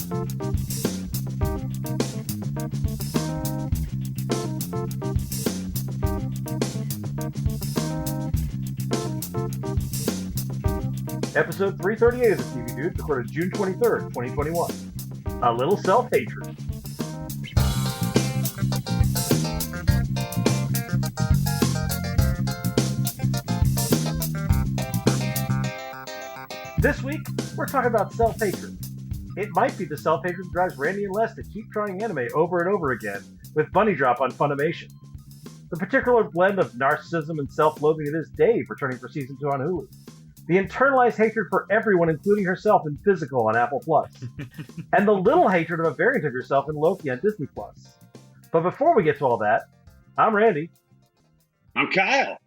Episode 338 of the TV Dudes, recorded June 23rd, 2021. A little self-hatred. This week, we're talking about self-hatred. It might be the self-hatred that drives Randy and Les to keep trying anime over and over again with Bunny Drop on Funimation. The particular blend of narcissism and self-loathing it is Dave returning for Season 2 on HULU. The internalized hatred for everyone, including herself, in Physical on Apple Plus. And the little hatred of a variant of yourself in Loki on Disney Plus. But before we get to all that, I'm Randy. I'm Kyle.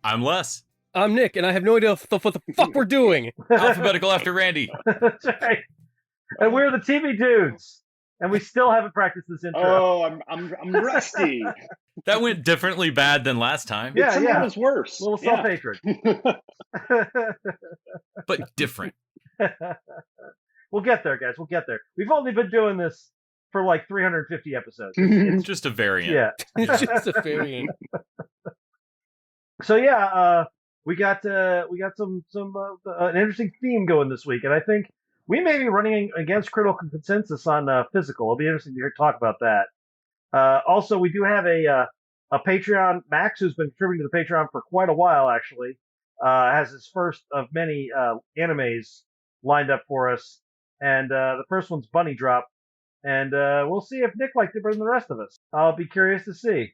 I'm Les. I'm Nick, and I have no idea what the fuck we're doing. Alphabetical after Randy. That's right. And we're the TV Dudes. And we still haven't practiced this intro. Oh, I'm rusty. That went differently bad than last time. Yeah, It was worse. A little self-hatred. But different. We'll get there, guys. We'll get there. We've only been doing this for like 350 episodes. It's Just a variant. yeah. It's just a variant. So yeah, we got some an interesting theme going this week, and I think we may be running against critical consensus on Physical. It'll be interesting to talk about that. Also, we do have a Patreon. Max, who's been contributing to the Patreon for quite a while, actually, has his first of many animes lined up for us, and the first one's Bunny Drop, and we'll see if Nick liked it better than the rest of us. I'll be curious to see.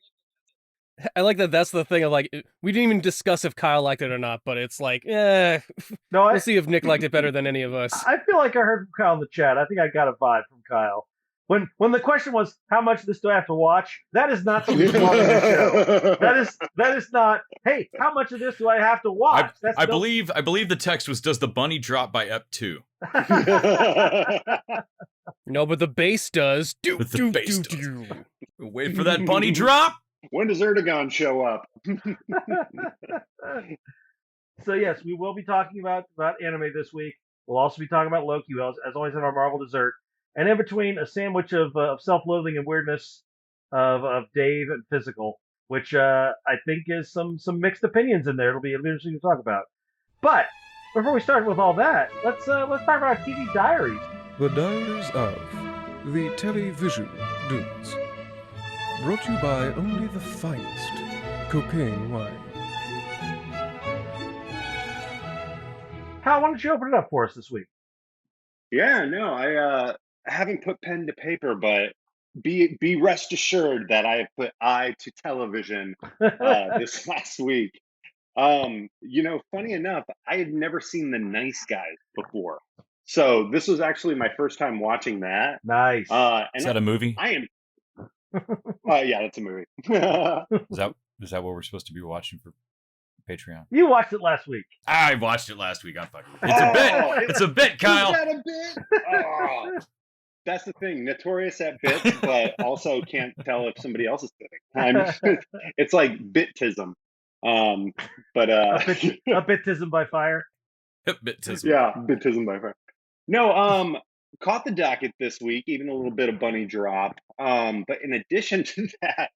I like that that's the thing of, like, we didn't even discuss if Kyle liked it or not, but it's like, No, we'll see if Nick liked it better than any of us. I feel like I heard from Kyle in the chat. I think I got a vibe from Kyle. When the question was, how much of this do I have to watch? That is not something you want on the show. That is not, hey, how much of this do I have to watch? I believe the text was, does the bunny drop by Ep 2? No, but the bass does. But the bass does. Wait for that bunny drop. When does Erdogan show up? So yes, we will be talking about anime this week. We'll also be talking about Loki. We'll, as always, have our Marvel dessert. And in between, a sandwich of self-loathing and weirdness of Dave and Physical, which I think is some mixed opinions in there. It'll be interesting to talk about. But before we start with all that, let's talk about TV Diaries. The Diaries of the Television Dudes. Brought to you by only the finest cocaine wine. Hal, why don't you open it up for us this week? Yeah, no, I haven't put pen to paper, but be rest assured that I have put eye to television this last week. Funny enough, I had never seen The Nice Guys before. So this was actually my first time watching that. Nice. And Is that a movie? I am. Yeah, that's a movie. Is that what we're supposed to be watching for Patreon? You watched it last week. I watched it last week. I'm fucking. It's a bit. It's a bit, Kyle. Is that a bit? Oh, that's the thing. Notorious at bits, but also can't tell if somebody else is biting. It's like bitism. But a bitism by fire. Bitism. Yeah, bitism by fire. No, caught the docket this week, even a little bit of Bunny Drop. But in addition to that,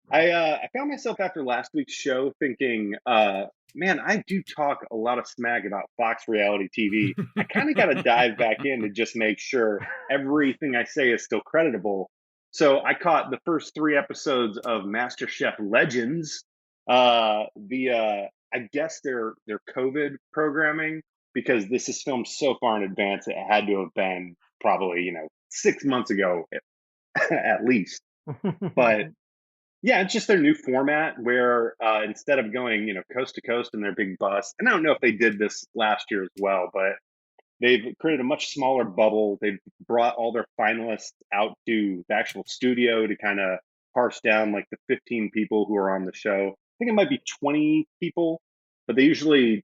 I found myself after last week's show thinking, man, I do talk a lot of smack about Fox reality TV. I kind of got to dive back in to just make sure everything I say is still creditable. So I caught the first 3 episodes of MasterChef Legends. I guess their COVID programming, because this is filmed so far in advance, it had to have been probably 6 months ago at least. But yeah, it's just their new format where instead of going coast to coast in their big bus, and I don't know if they did this last year as well, but they've created a much smaller bubble. They've brought all their finalists out to the actual studio to kind of parse down like the 15 people who are on the show. I think it might be 20 people, but they usually,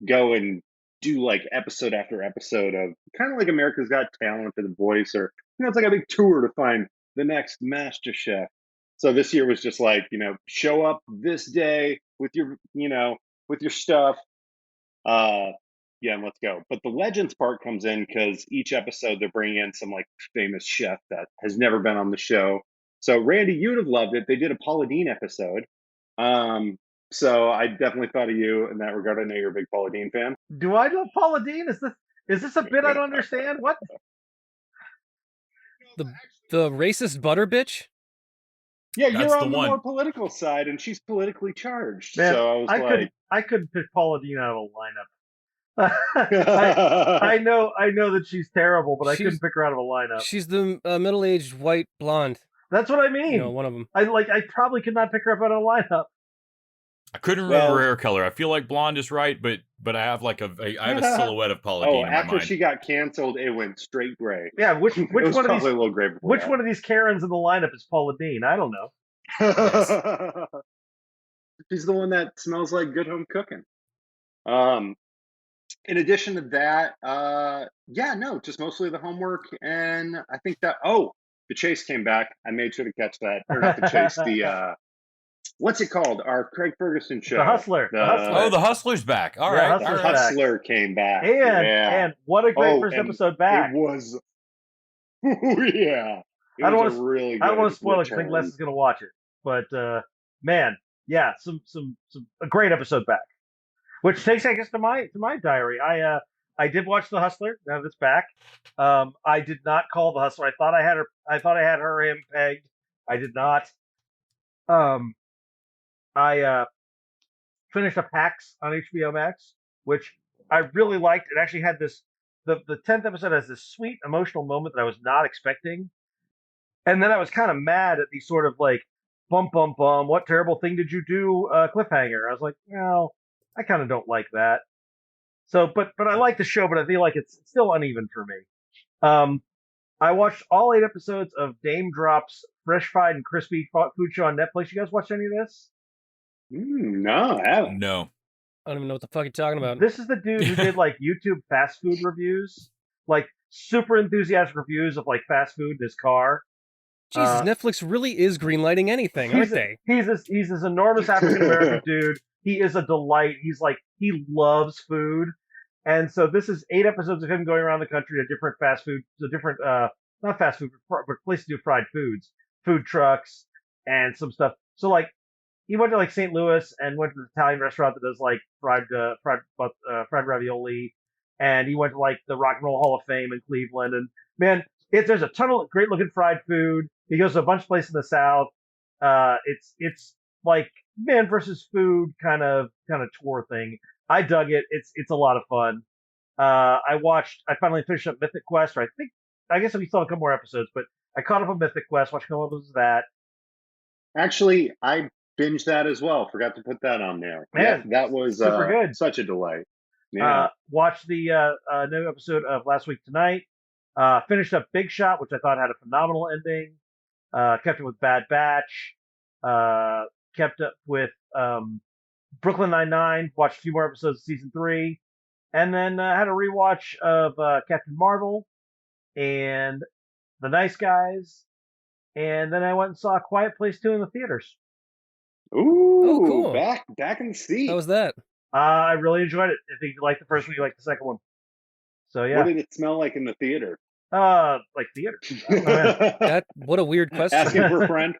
go and do like episode after episode of kind of like America's Got Talent or The Voice, or, it's like a big tour to find the next Master Chef. So this year was just like, show up this day with your, with your stuff. Yeah, and let's go. But the legends part comes in because each episode they're bringing in some like famous chef that has never been on the show. So Randy, you'd have loved it. They did a Paula Deen episode. So I definitely thought of you in that regard. I know you're a big Paula Deen fan. Do I love Paula Deen? Is this a bit I don't understand? What? The racist butter bitch? Yeah, That's you're the on the one. more political side, and she's politically charged. Man, so I was like, I couldn't pick Paula Deen out of a lineup. I know that she's terrible, but I couldn't pick her out of a lineup. She's the middle-aged white blonde. That's what I mean. You know, one of them. I probably could not pick her up out of a lineup. I couldn't remember her hair color. I feel like blonde is right, but I have like I have a silhouette of Paula Deen in my after mind. she got canceled, it went straight gray. Yeah, which It was one of probably these a little gray before which that. one of these Karens in the lineup is Paula Deen? I don't know. She's the one that smells like good home cooking. In addition to that, just mostly the homework, and I think that the chase came back. I made sure to catch that, or not the chase. The what's it called? Our Craig Ferguson show, The Hustler. Oh, the Hustler's back. All Yeah, right, Hustler's all right. back. Hustler came back, and what a great first and episode back. It was, yeah. It I don't was want a really good I don't want to spoil it because I think return. Les is going to watch it. But man, yeah, a great episode back. Which takes, I guess, to my diary. I did watch The Hustler. Now that's back. I did not call The Hustler. I thought I had him pegged. I did not. I finished up Hacks on HBO Max, which I really liked. It actually had this. The 10th episode has this sweet emotional moment that I was not expecting, and then I was kind of mad at the sort of like bum bum bum. What terrible thing did you do? Cliffhanger. I was like, no, I kind of don't like that. So, but I like the show, but I feel like it's still uneven for me. I watched all 8 episodes of Dame Drop's Fresh Fried and Crispy food show on Netflix. You guys watch any of this? No, I haven't. No. I don't even know what the fuck you're talking about. This is the dude who did like YouTube fast food reviews, like super enthusiastic reviews of like fast food in his car. Jesus, Netflix really is greenlighting anything, aren't they? He's this enormous African American dude. He is a delight. He loves food. And so this is 8 episodes of him going around the country to different fast food, not fast food, but places to do fried foods, food trucks, and some stuff. So like, he went to like St. Louis and went to the Italian restaurant that does like fried ravioli, and he went to like the Rock and Roll Hall of Fame in Cleveland. And man, there's a ton of great looking fried food. He goes to a bunch of places in the South. It's like man versus food kind of tour thing. I dug it. It's a lot of fun. I finally finished up Mythic Quest, or I guess we still have a couple more episodes, but I caught up on Mythic Quest, watched a couple episodes of that. Actually, I binged that as well. Forgot to put that on there. Man, that was super good. Such a delight. Yeah. Watched the new episode of Last Week Tonight. Finished up Big Shot, which I thought had a phenomenal ending. Kept it with Bad Batch. Kept up with Brooklyn Nine-Nine. Watched a few more episodes of season 3, and then had a rewatch of Captain Marvel and The Nice Guys, and then I went and saw A Quiet Place 2 in the theaters. Ooh, oh, cool. Back in the seat. How was that? I really enjoyed it. I think you liked the first one, you liked the second one. So yeah. What did it smell like in the theater? Like theater. What a weird question. Asking for a friend.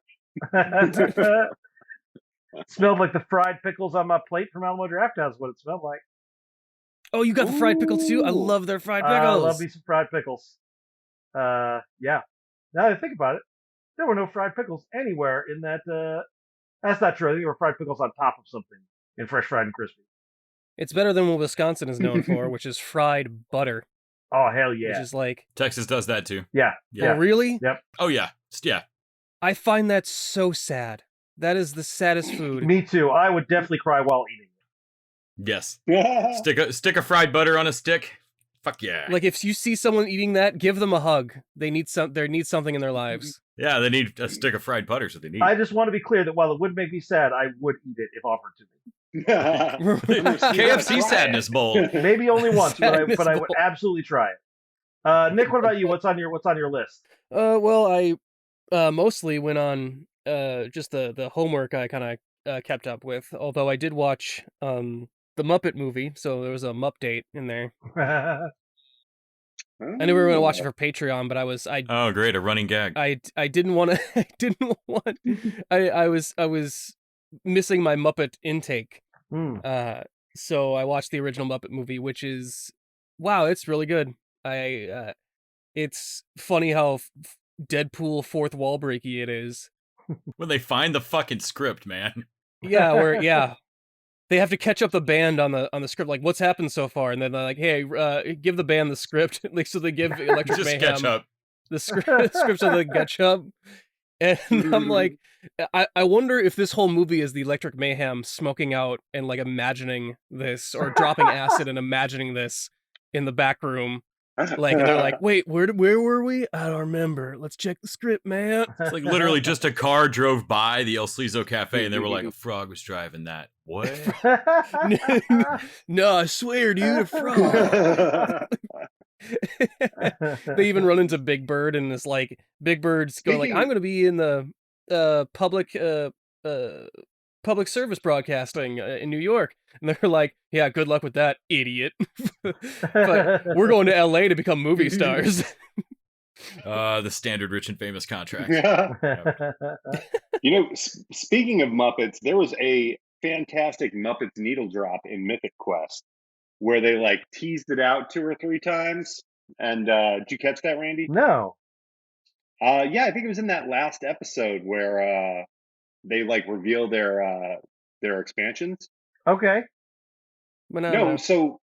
Smelled like the fried pickles on my plate from Alamo Drafthouse. What it smelled like. Oh, you got the fried pickles too? I love their fried pickles. I love me some fried pickles. Yeah. Now that I think about it, there were no fried pickles anywhere in that. That's not true. I think there were fried pickles on top of something in Fresh Fried and Crispy. It's better than what Wisconsin is known for, which is fried butter. Oh hell yeah! Which is like Texas does that too. Yeah. Oh, really? Yep. Oh yeah. Yeah. I find that so sad. That is the saddest food. Me too. I would definitely cry while eating it. Yes. Stick a fried butter on a stick. Fuck yeah. Like if you see someone eating that, give them a hug. They need something in their lives. Yeah, they need a stick of fried butter, so they need. I just want to be clear that while it would make me sad, I would eat it if offered to me. KFC sadness bowl. Maybe only once, but I would absolutely try it. Nick, what about you? What's on your list? Well, I mostly went on just the homework I kind of kept up with. Although I did watch the the Muppet movie, so there was a Mupdate in there. Oh. I knew we were gonna watch it for Patreon, but Oh, great, a running gag. I didn't want to. I was missing my Muppet intake. So I watched the original Muppet movie, which is wow, it's really good. It's funny how Deadpool fourth wall breaky it is. When they find the fucking script, man. Yeah, they have to catch up the band on the script, like what's happened so far, and then they're like, "Hey, give the band the script." Like, so they give Electric Just Mayhem catch up. the script so they catch up. And I'm like, I wonder if this whole movie is the Electric Mayhem smoking out and like imagining this, or dropping acid and imagining this in the back room. Like, and they're like, wait, where were we? I don't remember. Let's check the script, man. It's like literally just a car drove by the El Slizo Cafe and they were like, a frog was driving that. What? No, I swear, dude, a frog. They even run into Big Bird, and it's like Big Bird's going like, I'm going to be in the public service broadcasting in New York, and they're like, yeah, good luck with that, idiot. But we're going to LA to become movie stars. The standard rich and famous contract. You know, speaking of Muppets, there was a fantastic Muppets needle drop in Mythic Quest where they like teased it out 2 or 3 times. And did you catch that, Randy? No. Yeah, I think it was in that last episode where they like reveal their expansions. Okay. No, so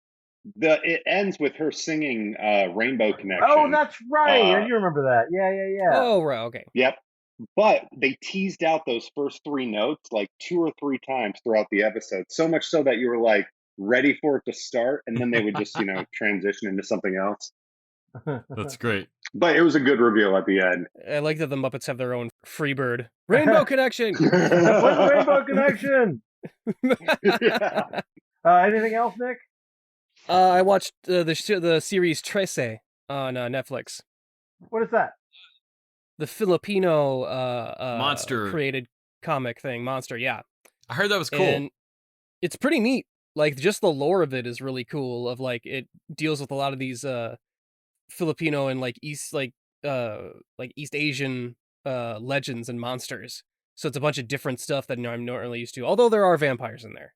it ends with her singing Rainbow Connection. Oh, that's right. I do remember that. Yeah. Oh, right. Okay. Yep. But they teased out those first 3 notes like 2 or 3 times throughout the episode, so much so that you were like ready for it to start, and then they would just, transition into something else. That's great. But it was a good reveal at the end. I like that the Muppets have their own Freebird. Rainbow Connection! Rainbow Connection! Yeah. Anything else, Nick? I watched the series Trece on Netflix. What is that? The Filipino Monster created comic thing, Monster, yeah. I heard that was cool. And it's pretty neat. Like, just the lore of it is really cool. Of like, it deals with a lot of these Filipino and like East Asian legends and monsters. So it's a bunch of different stuff that I'm not really used to. Although there are vampires in there,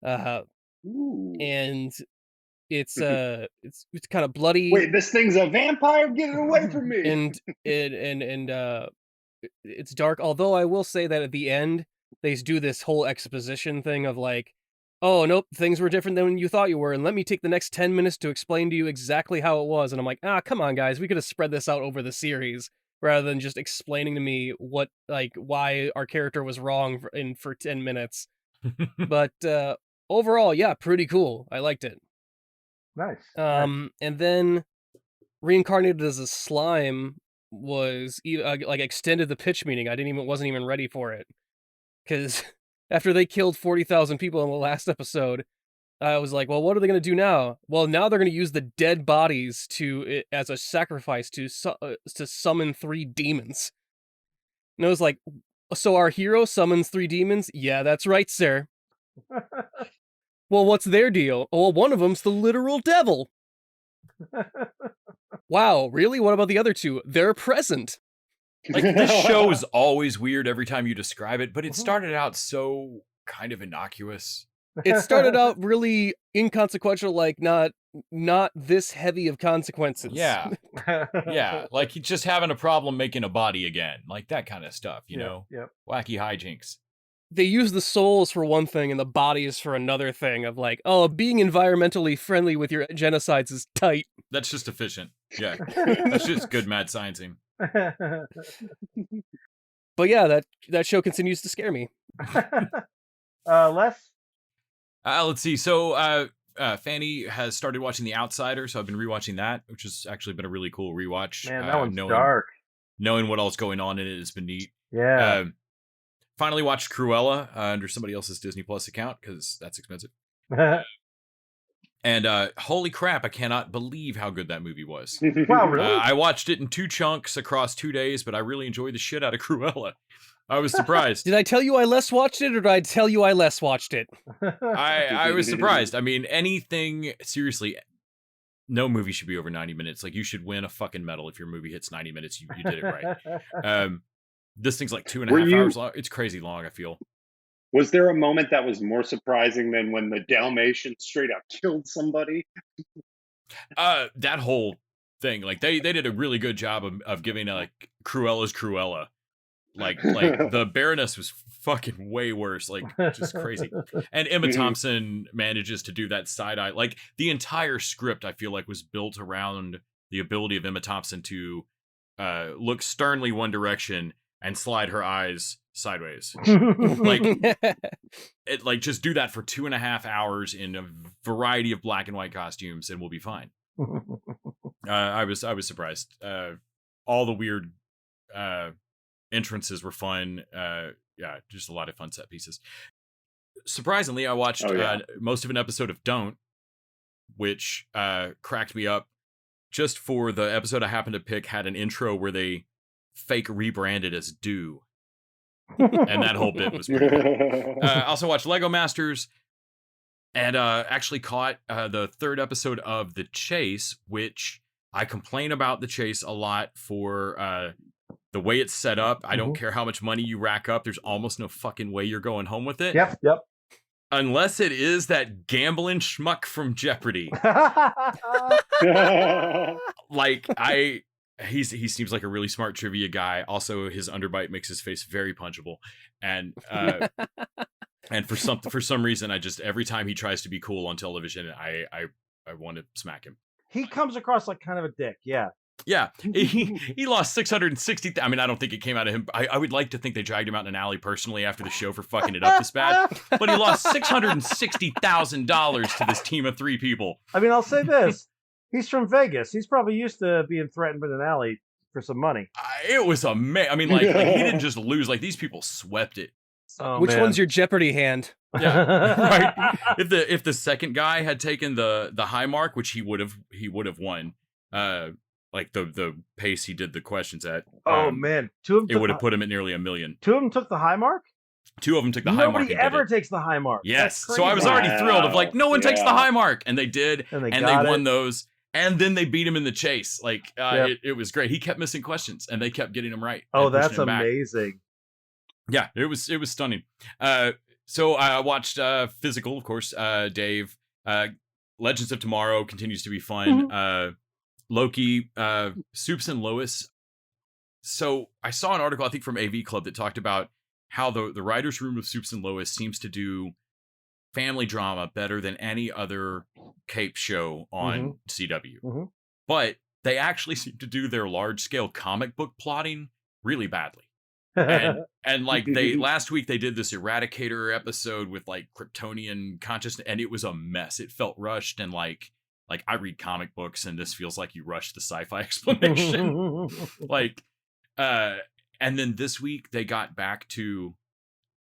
and it's kind of bloody. Wait, this thing's a vampire? Get it away from me! And it's dark. Although I will say that at the end they do this whole exposition thing of like, oh, nope, things were different than you thought you were, and let me take the next 10 minutes to explain to you exactly how it was. And I'm like, come on, guys, we could have spread this out over the series rather than just explaining to me why our character was wrong for 10 minutes. But overall, yeah, pretty cool. I liked it. Nice. And then Reincarnated as a Slime was extended the pitch meeting. Wasn't even ready for it, because after they killed 40,000 people in the last episode, I was like, well, what are they going to do now? Well, now they're going to use the dead bodies as a sacrifice to summon 3 demons. And I was like, so our hero summons 3 demons? Yeah, that's right, sir. Well, what's their deal? Oh, well, one of them's the literal devil. Wow, really? What about the other 2? They're present. Like, this show is always weird every time you describe it, but it started out so kind of innocuous. It started out really inconsequential, like not this heavy of consequences. Yeah. Yeah, like he's just having a problem making a body again. Like that kind of stuff, you know? Yep. Wacky hijinks. They use the souls for one thing and the bodies for another thing of like, oh, being environmentally friendly with your genocides is tight. That's just efficient. Yeah. That's just good mad sciencing. But yeah, that show continues to scare me. Les? Let's see. So Fanny has started watching The Outsider, so I've been rewatching that, which has actually been a really cool rewatch. Man, that one's dark. Knowing what all's going on in it has been neat. Yeah. Finally watched Cruella under somebody else's Disney Plus account, because that's expensive. And holy crap, I cannot believe how good that movie was. Wow, really? I watched it in 2 chunks across 2 days, but I really enjoyed the shit out of Cruella. I was surprised. Did I tell you I less watched it, or did I tell you I less watched it? I was surprised. I mean, anything, seriously, no movie should be over 90 minutes. Like, you should win a fucking medal if your movie hits 90 minutes. You did it right. This thing's like 2.5 hours long. It's crazy long, I feel. Was there a moment that was more surprising than when the Dalmatian straight up killed somebody? That whole thing, like they did a really good job of giving like Cruella's Cruella. Like the Baroness was fucking way worse, like just crazy. And Emma Thompson manages to do that side eye. Like the entire script, I feel like, was built around the ability of Emma Thompson to look sternly one direction and slide her eyes sideways. Like just do that for 2.5 hours in a variety of black and white costumes, and we'll be fine. I was surprised. All the weird entrances were fun. Yeah, just a lot of fun set pieces. Surprisingly, I watched most of an episode of Don't, which cracked me up. Just for the episode I happened to pick had an intro where they fake rebranded as Do. And that whole bit was pretty good. I also watched Lego Masters and actually caught the third episode of The Chase, which I complain about The Chase a lot for the way it's set up. I don't care how much money you rack up. There's almost no fucking way you're going home with it. Yep. Unless it is that gambling schmuck from Jeopardy. Like, he seems like a really smart trivia guy. Also, his underbite makes his face very punchable. And and for some reason, I just, every time he tries to be cool on television, I want to smack him. He comes across like kind of a dick. Yeah. Yeah, he lost 660. I mean, I don't think it came out of him. I would like to think they dragged him out in an alley personally after the show for fucking it up this bad. But he lost $660,000 to this team of 3 people. I mean, I'll say this: he's from Vegas. He's probably used to being threatened in an alley for some money. It was amazing. I mean, like he didn't just lose; like these people swept it. Oh, Which man. one's your Jeopardy hand? Yeah, right. If the second guy had taken the high mark, which he would have won. Like the pace he did the questions at. Oh man, it would have put him at nearly $1 million. 2 of them took the high mark. 2 of them took the high mark. Nobody ever takes the high mark. Yes, so I was already thrilled of like, no one takes the high mark, and they did, and they won those, and then they beat him in the chase. Like it was great. He kept missing questions, and they kept getting them right. Oh, that's amazing. Yeah, it was stunning. So I watched Physical, of course. Dave, Legends of Tomorrow continues to be fun. Loki, Soups and Lois. So I saw an article, I think from AV Club, that talked about how the writer's room of Soups and Lois seems to do family drama better than any other Cape show on CW. But they actually seem to do their large-scale comic book plotting really badly. And like last week they did this Eradicator episode with like Kryptonian consciousness, and it was a mess. It felt rushed, and like I read comic books, and this feels like you rushed the sci-fi explanation. Like, and then this week they got back to,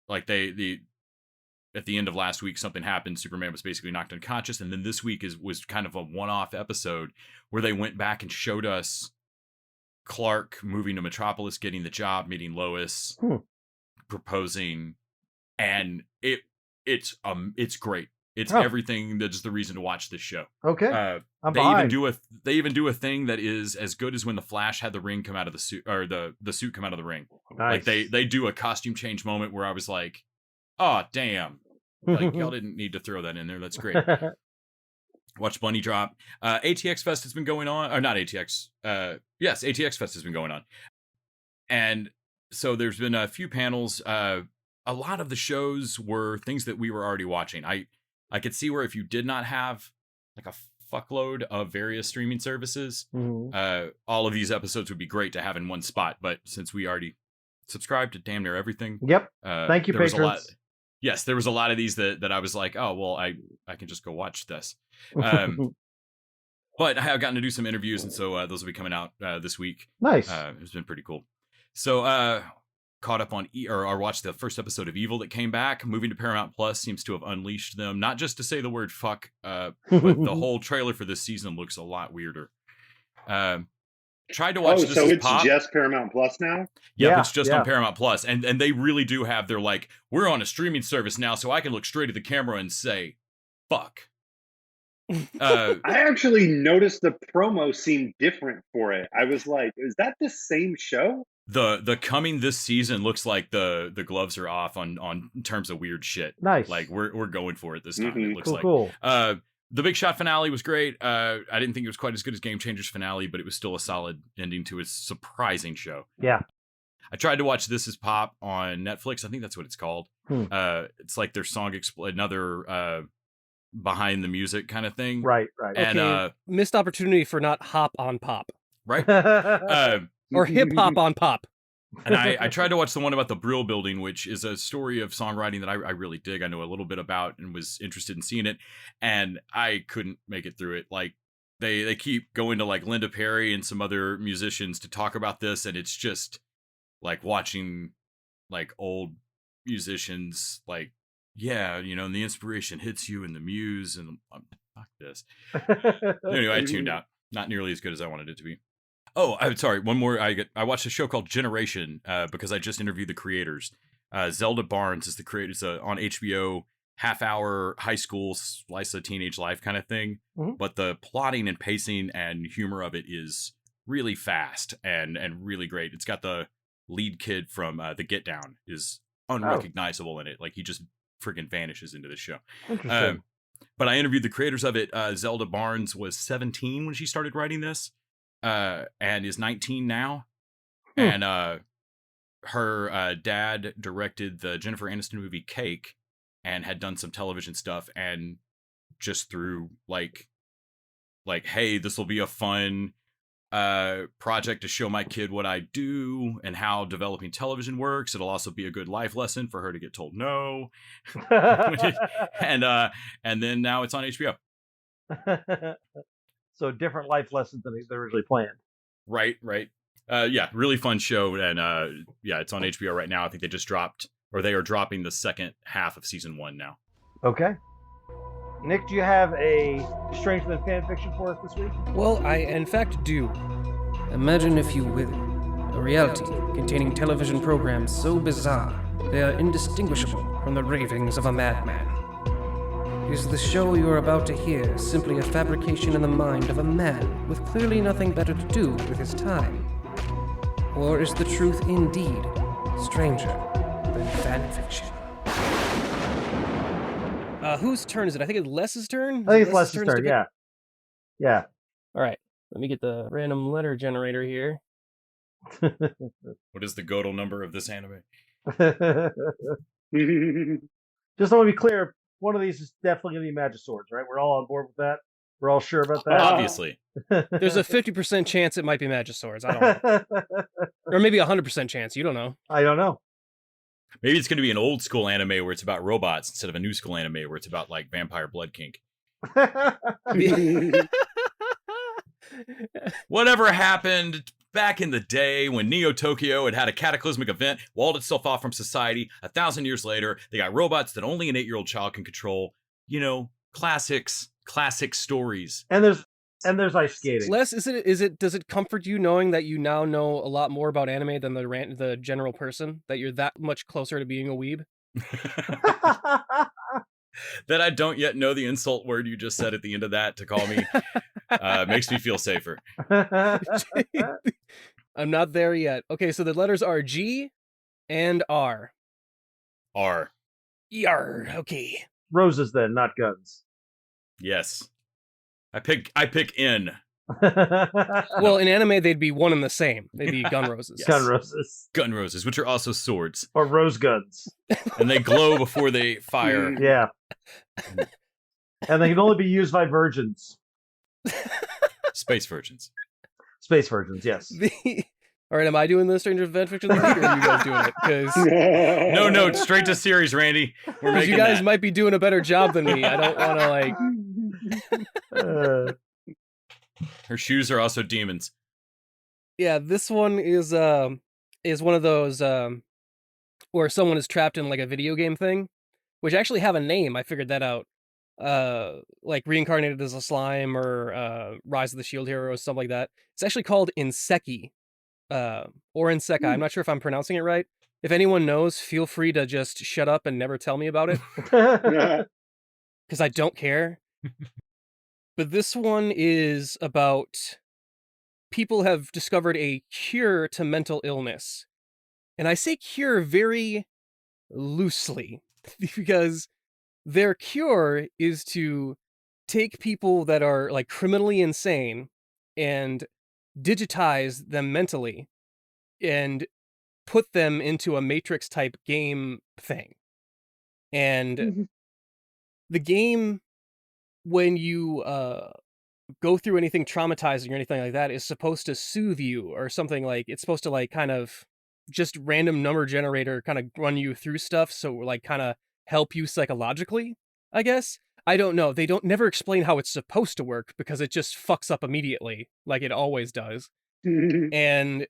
like, they at the end of last week something happened. Superman was basically knocked unconscious, and then this week was kind of a one-off episode where they went back and showed us Clark moving to Metropolis, getting the job, meeting Lois, proposing, and it's great. It's everything that's the reason to watch this show. Okay. They even do a thing that is as good as when the Flash had the ring come out of the suit, or the suit come out of the ring. Nice. Like they do a costume change moment where I was like, oh damn. Like, y'all didn't need to throw that in there. That's great. Watch Bunny Drop. ATX Fest has been going on. Or not ATX. Yes, ATX Fest has been going on. And so there's been a few panels. A lot of the shows were things that we were already watching. I could see where if you did not have like a fuckload of various streaming services, all of these episodes would be great to have in one spot. But since we already subscribed to damn near everything. Yep. Thank you, patrons. Yes, there was a lot of these that I was like, oh, well, I can just go watch this. But I have gotten to do some interviews, and so those will be coming out this week. Nice. It's been pretty cool. So caught up on or watched the first episode of Evil that came back. Moving to Paramount Plus seems to have unleashed them, not just to say the word fuck, but the whole trailer for this season looks a lot weirder. tried to watch This so Is it's Pop. just Paramount Plus now? Yep, it's just on Paramount Plus, and they really do have their like, we're on a streaming service now, so I can look straight at the camera and say, "Fuck." I actually noticed the promo seemed different for it. I was like, "Is that the same show?" The coming this season looks like the gloves are off on terms of weird shit. Nice. Like we're going for it this time. Mhm. It looks Cool. The Big Shot finale was great. I didn't think it was quite as good as Game Changers finale, but it was still a solid ending to a surprising show. Yeah. I tried to watch This Is Pop on Netflix. I think that's what it's called. It's like their song another behind the music kind of thing. Right. And Okay, missed opportunity for not hop on pop. Right? Or hip hop on pop. And I tried to watch the one about the Brill Building, which is a story of songwriting that I really dig. I know a little bit about and was interested in seeing it, and I couldn't make it through it. Like they keep going to like Linda Perry and some other musicians to talk about this, and it's just like watching like old musicians like, yeah, you know, and the inspiration hits you and the muse, and fuck this. Anyway, I tuned out. Not nearly as good as I wanted it to be. Oh, I'm sorry. One more. I watched a show called Generation because I just interviewed the creators. Zelda Barnes is the creator. It's on HBO, half-hour high school slice of teenage life kind of thing. Mhm. But the plotting and pacing and humor of it is really fast and really great. It's got the lead kid from The Get Down is unrecognizable in it. Like he just freaking vanishes into the show. Interesting. But I interviewed the creators of it. Zelda Barnes was 17 when she started writing this. And is 19 now. And her dad directed the Jennifer Aniston movie Cake and had done some television stuff, and just through like hey, this will be a fun project to show my kid what I do and how developing television works. It'll also be a good life lesson for her to get told no. And then now it's on HBO. So different life lessons than they originally planned. Right. Yeah, really fun show, and yeah, it's on HBO right now. I think they just dropped, or they are dropping the second half of season 1 now. Okay. Nick, do you have a Stranger Than fan fiction for us this week? Well, I in fact do. Imagine, if you will, a reality containing television programs so bizarre they are indistinguishable from the ravings of a madman. Is the show you are about to hear simply a fabrication in the mind of a man with clearly nothing better to do with his time? Or is the truth indeed stranger than fan fiction? Whose turn is it? I think it's Les's turn. I think it's Les's turn, to yeah. All right, let me get the random letter generator here. What is the Godel number of this anime? Just want to be clear, one of these is definitely going to be Magiswords, right? We're all on board with that? We're all sure about that? Obviously. There's a 50% chance it might be Magiswords. I don't know. Or maybe a 100% chance. You don't know. I don't know. Maybe it's going to be an old school anime where it's about robots instead of a new school anime where it's about like vampire blood kink. Whatever happened back in the day when Neo Tokyo had a cataclysmic event, walled itself off from society. 1,000 years later, they got robots that only an 8-year-old child can control. You know, classic stories. And there's ice skating. Les, does it comfort you knowing that you now know a lot more about anime than the general person? That you're that much closer to being a weeb? That I don't yet know the insult word you just said at the end of that to call me makes me feel safer. I'm not there yet. Okay, so the letters are G and R. R. Yar. Okay. Roses then, not guns. Yes. I pick N. Well, in anime, they'd be one and the same. They'd be gun roses. Yes. Gun roses. Gun roses, which are also swords. Or rose guns. And they glow before they fire. Yeah. And they can only be used by virgins. Space virgins. Space virgins, yes. All right, am I doing the Stranger Than fiction this week, or are you guys doing it? Because No, straight to series, Randy. We're making you guys that. might be doing a better job than me. I don't want to like. Her shoes are also demons. Yeah, this one is one of those where someone is trapped in like a video game thing, which actually have a name. I figured that out. like reincarnated as a slime or Rise of the Shield Hero or something like that. It's actually called Inseki, or Inseka. I'm not sure if I'm pronouncing it right. If anyone knows, feel free to just shut up and never tell me about it, because I don't care. But this one is about people have discovered a cure to mental illness. And I say cure very loosely, because their cure is to take people that are like criminally insane and digitize them mentally and put them into a Matrix type game thing. And the game, when you go through anything traumatizing or anything like that, is supposed to soothe you or something. Like it's supposed to like kind of just random number generator kind of run you through stuff, so like kind of help you psychologically, I guess. I don't know. They don't never explain how it's supposed to work, because it just fucks up immediately, like it always does. And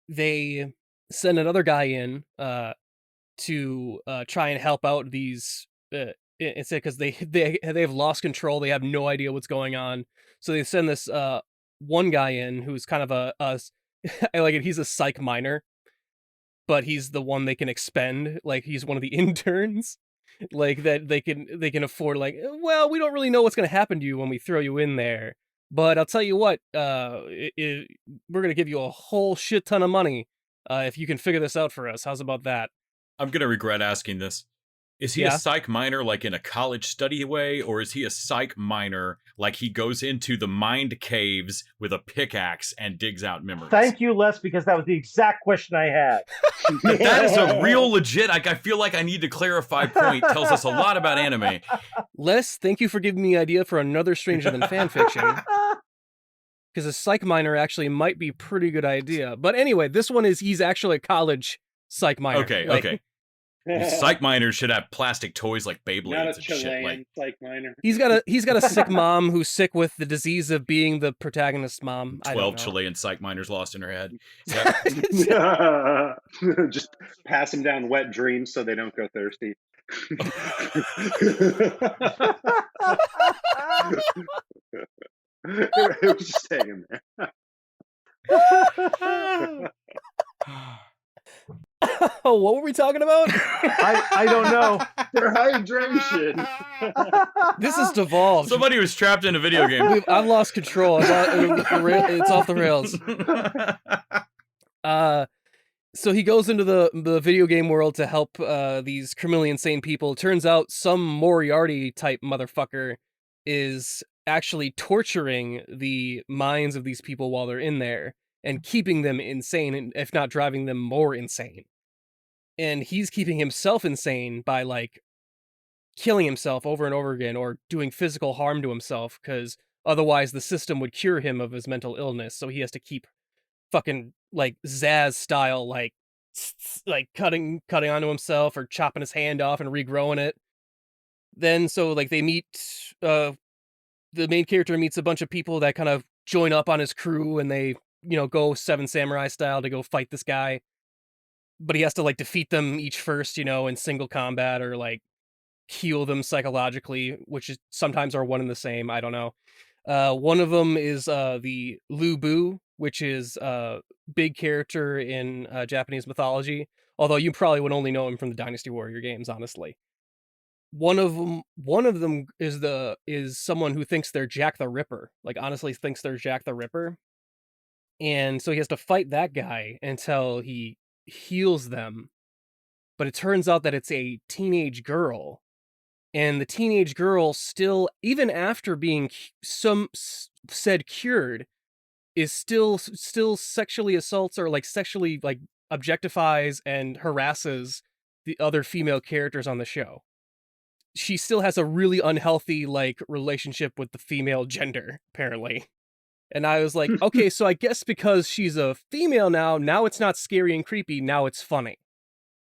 they send another guy in to try and help out these it's because they have lost control. They have no idea what's going on, so they send this one guy in who's kind of a I like it. He's a psych minor, but he's the one they can expend. Like he's one of the interns, like that they can afford. Like, well, we don't really know what's going to happen to you when we throw you in there, but I'll tell you what, we're going to give you a whole shit ton of money if you can figure this out for us. How's about that? I'm gonna regret asking this. Is he a psych minor like in a college study way, or is he a psych minor like he goes into the mind caves with a pickaxe and digs out memories? Thank you, Les, because that was the exact question I had. That is a real legit, I feel like I need to clarify point. Tells us a lot about anime. Les, thank you for giving me an idea for another Stranger Than fanfiction. Because a psych minor actually might be a pretty good idea. But anyway, this one is, he's actually a college psych minor. Okay, okay. Psych minors should have plastic toys like Beyblades Not a and shit. Like psych minor. He's got a sick mom who's sick with the disease of being the protagonist's mom. 12 Chilean psych minors lost in her head. Yeah. Just pass them down wet dreams so they don't go thirsty. It was just hanging there. Oh, what were we talking about? I don't know. Their hydration. This is devolved. Somebody was trapped in a video game. I've lost control. It's off the rails. So he goes into the video game world to help these criminally insane people. Turns out some Moriarty type motherfucker is actually torturing the minds of these people while they're in there and keeping them insane, if not driving them more insane. And he's keeping himself insane by like killing himself over and over again or doing physical harm to himself, because otherwise the system would cure him of his mental illness. So he has to keep fucking like Zaz style, like cutting onto himself or chopping his hand off and regrowing it. Then so like they meet, the main character meets a bunch of people that kind of join up on his crew, and they, you know, go Seven Samurai style to go fight this guy. But he has to like defeat them each first, you know, in single combat, or like heal them psychologically, which is sometimes are one and the same. I don't know. One of them is the Lu Bu, which is a big character in Japanese mythology, although you probably would only know him from the Dynasty Warrior games, honestly. One of them is someone who thinks they're Jack the Ripper, like honestly thinks they're Jack the Ripper. And so he has to fight that guy until he heals them. But it turns out that it's a teenage girl. And the teenage girl still, even after being said cured, is still sexually assaults or like sexually like objectifies and harasses the other female characters on the show. She still has a really unhealthy like relationship with the female gender, apparently. And I was like, okay, so I guess because she's a female now it's not scary and creepy, now it's funny.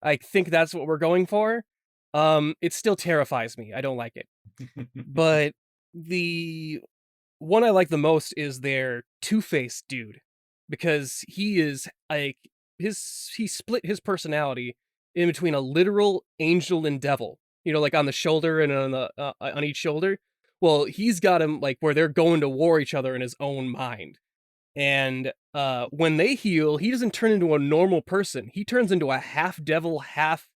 I think that's what we're going for. It still terrifies me. I don't like it. But the one I like the most is their Two-Face dude, because he is like he split his personality in between a literal angel and devil. like on the shoulder and on the on each shoulder. Well, he's got him like where they're going to war each other in his own mind. And when they heal, he doesn't turn into a normal person. He turns into a half devil, half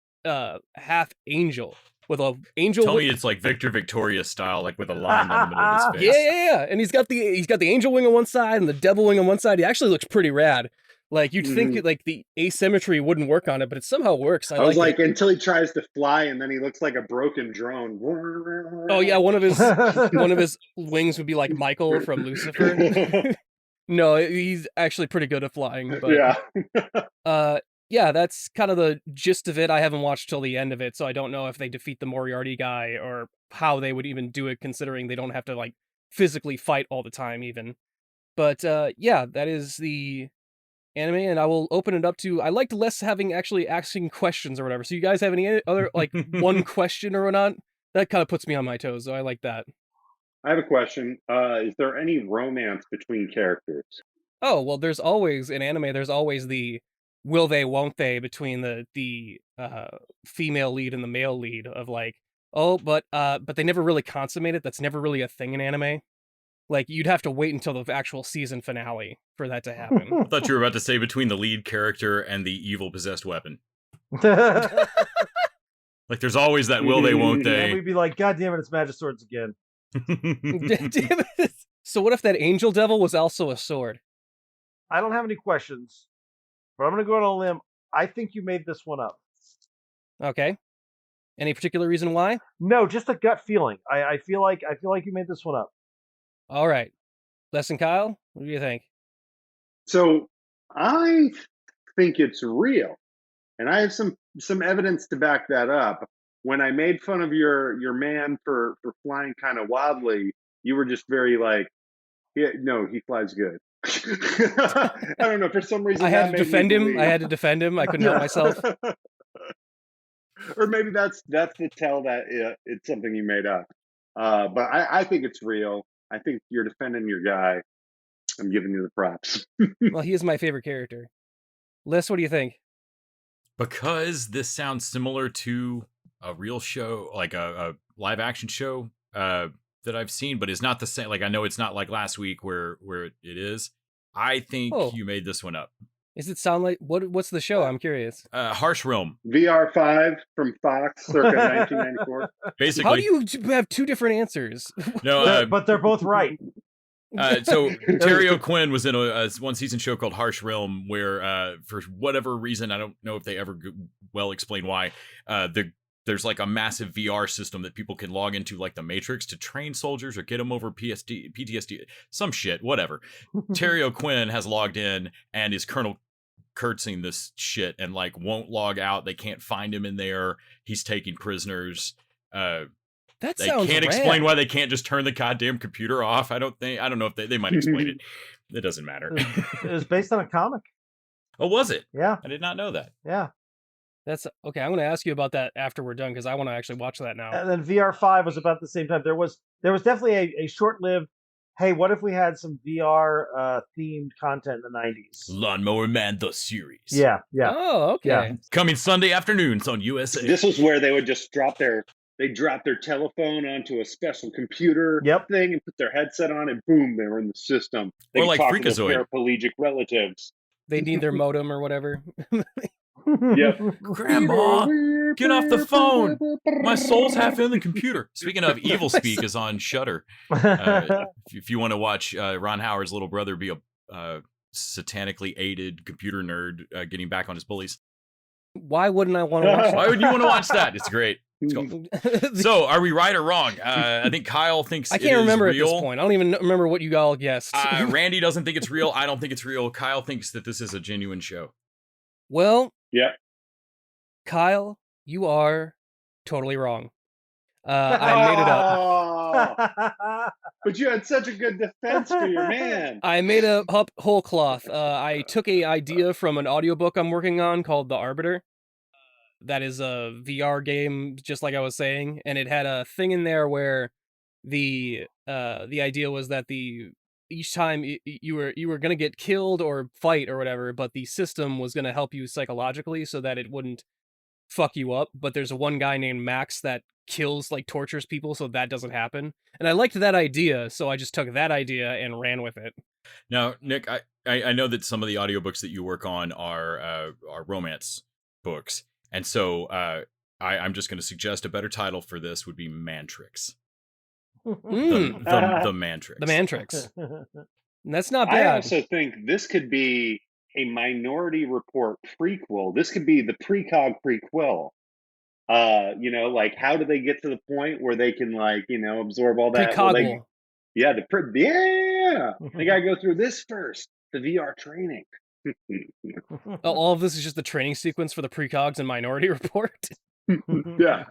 angel. With a angel. Tell me it's like Victor Victoria style, like with a line down the middle of his face. Yeah. And he's got the angel wing on one side and the devil wing on one side. He actually looks pretty rad. Like you'd think like the asymmetry wouldn't work on it, but it somehow works. I was like until he tries to fly and then he looks like a broken drone. Oh yeah, one of his wings would be like Michael from Lucifer. No, he's actually pretty good at flying. But yeah, that's kind of the gist of it. I haven't watched till the end of it, so I don't know if they defeat the Moriarty guy or how they would even do it, considering they don't have to like physically fight all the time even. But yeah, that is the anime, and I will open it up to. I liked less having actually asking questions or whatever. So you guys have any other like one question or whatnot? That kind of puts me on my toes, so I like that. I have a question. Is there any romance between characters? Oh well, there's always in anime. There's always the will they, won't they between the female lead and the male lead of like, oh, but they never really consummate it. That's never really a thing in anime. Like, you'd have to wait until the actual season finale for that to happen. I thought you were about to say between the lead character and the evil possessed weapon. Like, there's always that will they, won't they. And we'd be like, God damn it, it's Magiswords again. Damn it. So what if that angel devil was also a sword? I don't have any questions, but I'm going to go on a limb. I think you made this one up. Okay. Any particular reason why? No, just a gut feeling. I feel like you made this one up. All right. Les and Kyle, what do you think? So I think it's real, and I have some evidence to back that up. When I made fun of your man for flying kind of wildly, you were just very like, yeah, no, he flies good. I don't know, for some reason I had to defend him. I couldn't help myself. Or maybe that's the tell that it's something you made up. But I think it's real. I think you're defending your guy. I'm giving you the props. Well, he is my favorite character. Les, what do you think? Because this sounds similar to a real show, like a live action show that I've seen, but is not the same. Like, I know it's not like last week where it is. I think you made this one up. Does it sound like what's the show? I'm curious. Harsh Realm. VR5 from Fox, circa 1994. Basically, how do you have two different answers? No, but they're both right. So Terry O'Quinn was in a one-season show called Harsh Realm, where for whatever reason, I don't know if they ever well explain why, there's like a massive VR system that people can log into, like the Matrix, to train soldiers or get them over PTSD, some shit, whatever. Terry O'Quinn has logged in and is Colonel Kurtzing this shit and like won't log out. They can't find him in there. He's taking prisoners. That they sounds can't rad. explain why they can't just turn the goddamn computer off. I don't know if they might explain it. It doesn't matter. It was based on a comic. Oh, was it? Yeah. I did not know that. Yeah. That's okay. I'm going to ask you about that after we're done because I want to actually watch that now. And then VR5 was about the same time. There was definitely a short-lived, hey, what if we had some VR themed content in the 90s? Lawnmower Man the series. Yeah. Oh, okay. Yeah. Coming Sunday afternoons on USA. This was where they would just drop their telephone onto a special computer thing and put their headset on, and boom, they were in the system. They or like talk to their Freakazoid. paraplegic relatives. They need their modem or whatever. Yep. Grandma, get off the phone. My soul's half in the computer. Speaking of, Evil Speak is on Shudder. If you want to watch Ron Howard's little brother be a satanically aided computer nerd getting back on his bullies. Why wouldn't I want to watch that? Why would you want to watch that? It's great. So, are we right or wrong? I think Kyle thinks I can't remember real. at this point. I don't even remember what you all guessed. Randy doesn't think it's real. I don't think it's real. Kyle thinks that this is a genuine show. Well, yeah. Kyle, you are totally wrong. I made it up. But you had such a good defense for your man. I made up whole cloth. I took an idea from an audiobook I'm working on called The Arbiter. That is a VR game, just like I was saying, and it had a thing in there where the idea was that each time you were gonna get killed or fight or whatever, but the system was gonna help you psychologically so that it wouldn't fuck you up, but there's one guy named Max that kills, like, tortures people, so that doesn't happen. And I liked that idea, so I just took that idea and ran with it. Now, Nick, I know that some of the audiobooks that you work on are romance books, and so I'm just going to suggest a better title for this would be Mantrix. The Mantrix. The Mantrix. And that's not I bad. also think this could be a Minority Report prequel. This could be the precog prequel. Like, how do they get to the point where they can, like, absorb all that? Well, they gotta go through this first, the VR training. All of this is just the training sequence for the precogs and Minority Report. Yeah.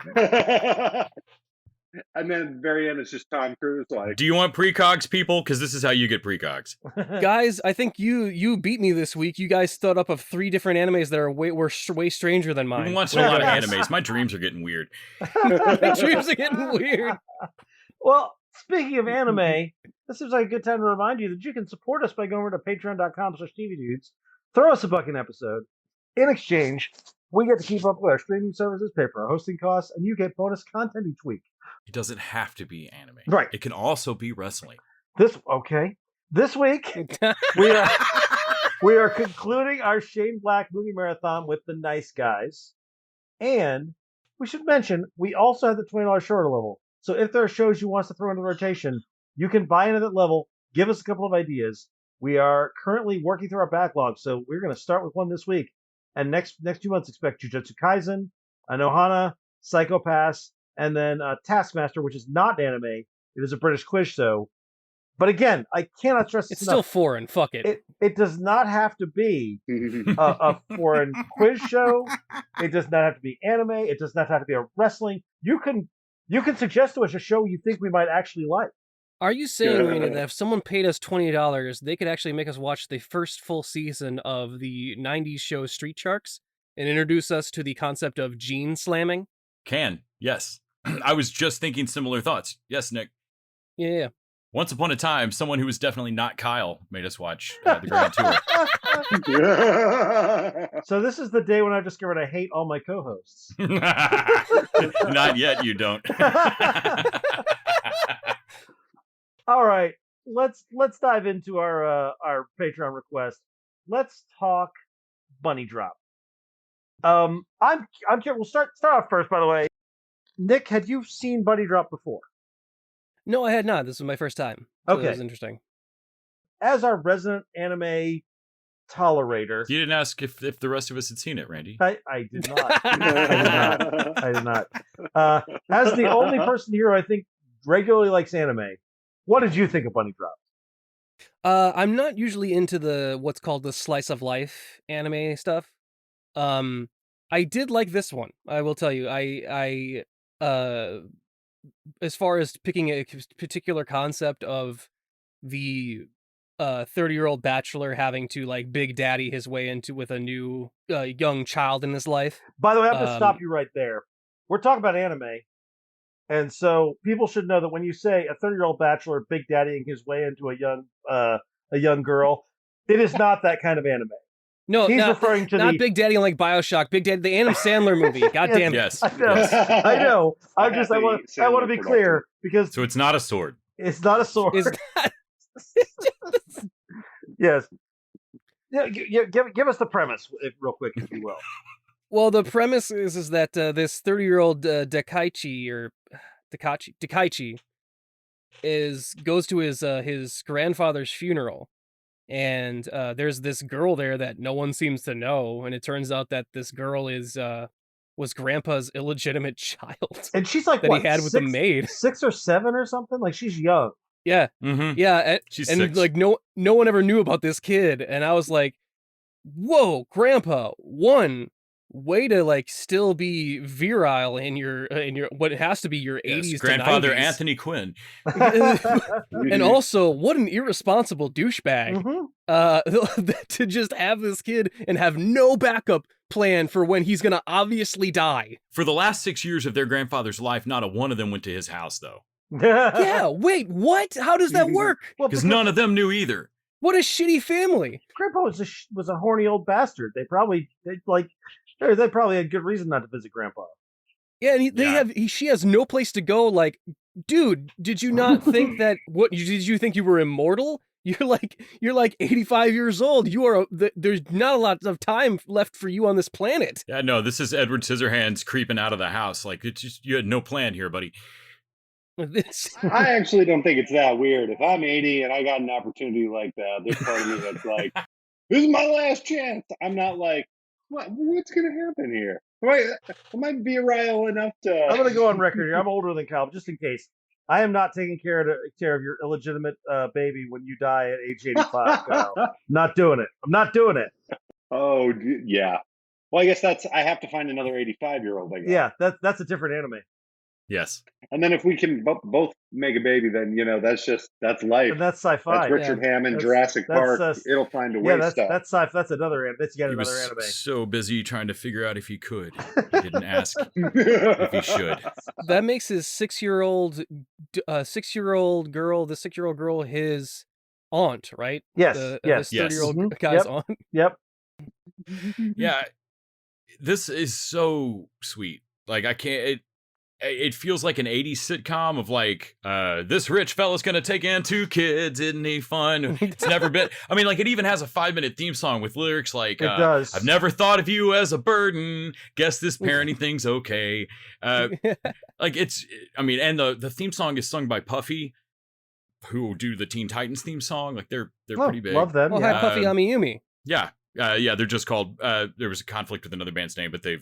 And then at the very end, it's just Tom Cruise like, do you want precogs, people? Because this is how you get precogs. Guys, I think you beat me this week. You guys stood up of 3 different animes that are way stranger than mine. I've been watching a lot of animes. My dreams are getting weird. My dreams are getting weird. Well, speaking of anime, this seems like a good time to remind you that you can support us by going over to patreon.com/tvdudes. Throw us a buck an episode. In exchange, we get to keep up with our streaming services, pay for our hosting costs, and you get bonus content each week. It doesn't have to be anime. Right. It can also be wrestling. This week we are concluding our Shane Black movie marathon with The Nice Guys. And we should mention, we also have the $20 shorter level. So if there are shows you want us to throw into the rotation, you can buy into that level, give us a couple of ideas. We are currently working through our backlog, so we're going to start with one this week. And next 2 months, expect Jujutsu Kaisen, Anohana, Psycho Pass, and then Taskmaster, which is not anime. It is a British quiz show. But again, I cannot stress this It's enough. still foreign. Fuck it. It does not have to be a foreign quiz show. It does not have to be anime. It does not have to be a wrestling. You can suggest to us a show you think we might actually like. Are you saying, Raina, that if someone paid us $20, they could actually make us watch the first full season of the 90s show Street Sharks and introduce us to the concept of gene slamming? Can, yes. I was just thinking similar thoughts. Yes, Nick. Yeah. Once upon a time, someone who was definitely not Kyle made us watch the Grand Tour. So this is the day when I've discovered I hate all my co-hosts. Not yet, you don't. All right, let's dive into our Patreon request. Let's talk Bunny Drop. I'm curious. We'll start off first. By the way, Nick, had you seen Bunny Drop before? No, I had not. This was my first time. So Okay. It was interesting. As our resident anime tolerator, You didn't ask if the rest of us had seen it, Randy. I did not. I did not. As the only person here who I think regularly likes anime, what did you think of Bunny Drop? I'm not usually into the what's called the slice of life anime stuff. I did like this one. I will tell you. I as far as picking a particular concept of the 30-year-old bachelor having to like big daddy his way into with a new young child in his life. By the way, I'm going to stop you right there. We're talking about anime. And so people should know that when you say a 30-year-old bachelor big daddying his way into a young girl, it is not that kind of anime. No, he's referring to not Big Daddy like BioShock. Big Daddy, the Adam Sandler movie. God damn it! Yes. I know. I want to be clear because so it's not a sword. It's not a sword. It's not. Yes. Yeah. Give us the premise real quick, if you will. Well, the premise is that this 30-year-old Dakaichi goes to his grandfather's funeral, and there's this girl there that no one seems to know, and it turns out that this girl was Grandpa's illegitimate child, and she's like that he had with the maid, 6 or 7 or something. Like she's young. Yeah, yeah, she's and 6. like no one ever knew about this kid, and I was like, whoa, Grandpa, one way to like still be virile in your what has to be your 80s grandfather to 90s. Anthony Quinn. And also, what an irresponsible douchebag to just have this kid and have no backup plan for when he's gonna obviously die. For the last 6 years of their grandfather's life, not a one of them went to his house, though. Yeah, wait, what? How does that work? Well, because none of them knew either. What a shitty family. Grandpa was a horny old bastard. They They probably had good reason not to visit Grandpa. Yeah, and she has no place to go. Like, dude, did you not think that? Did you think you were immortal? You're like 85 years old. There's not a lot of time left for you on this planet. Yeah, no, this is Edward Scissorhands creeping out of the house. Like, it's just, you had no plan here, buddy. I actually don't think it's that weird. If I'm 80 and I got an opportunity like that, there's part of me that's like, this is my last chance. I'm not like, what's going to happen here? Am I virile enough to... I'm going to go on record here. I'm older than Kyle, but just in case. I am not taking care of your illegitimate baby when you die at age 85, Kyle. Not doing it. I'm not doing it. Oh, yeah. Well, I guess I have to find another 85-year-old, I guess. Yeah, that's a different anime. Yes. And then if we can both make a baby, then, that's life. And that's sci-fi. That's Richard Hammond, Jurassic Park. It'll find a way stuff. That's sci-fi. That's another anime. That's yet He another was anime. so busy trying to figure out if he could. He didn't ask if he should. That makes his 6-year-old girl, the 6-year-old girl, his aunt, right? Yes. His 30-year-old guy's aunt. Yep. Yeah. This is so sweet. Like, I can't... It feels like an 80s sitcom of like, this rich fella's gonna take in 2 kids, isn't he fun? It's never been... I mean, like, it even has a 5-minute theme song with lyrics like, it does. I've never thought of you as a burden, guess this parenting thing's okay. Like, it's... I mean, and the theme song is sung by Puffy, who do the Teen Titans theme song. Like, they're pretty big. Love them. Oh, hi, Puffy Amiyumi. Yeah. Yeah, they're just called... there was a conflict with another band's name, but they're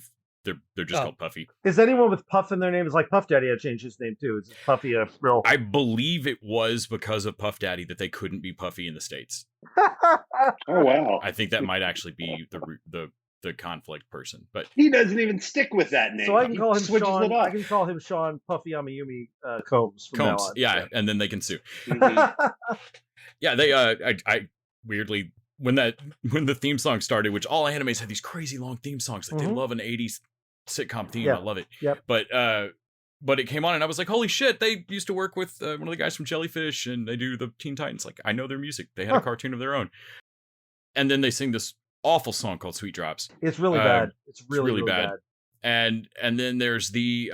just called Puffy. Is anyone with Puff in their name? Is like Puff Daddy had changed his name too. Is Puffy a real... I believe it was because of Puff Daddy that they couldn't be Puffy in the States. Oh, wow. I think that might actually be the conflict person. But he doesn't even stick with that name. So I can call him Sean. It up. I can call him Sean Puffy Amiyumi Combs from now on. Yeah, and then they can sue. Mm-hmm. Yeah, they I weirdly when the theme song started, which all animes have these crazy long theme songs. Like they love an 80s sitcom theme. I love it. Yep. But it came on and I was like, holy shit, they used to work with one of the guys from Jellyfish and they do the Teen Titans. Like, I know their music. They had a cartoon of their own. And then they sing this awful song called Sweet Drops. It's really bad. It's really bad. And then there's the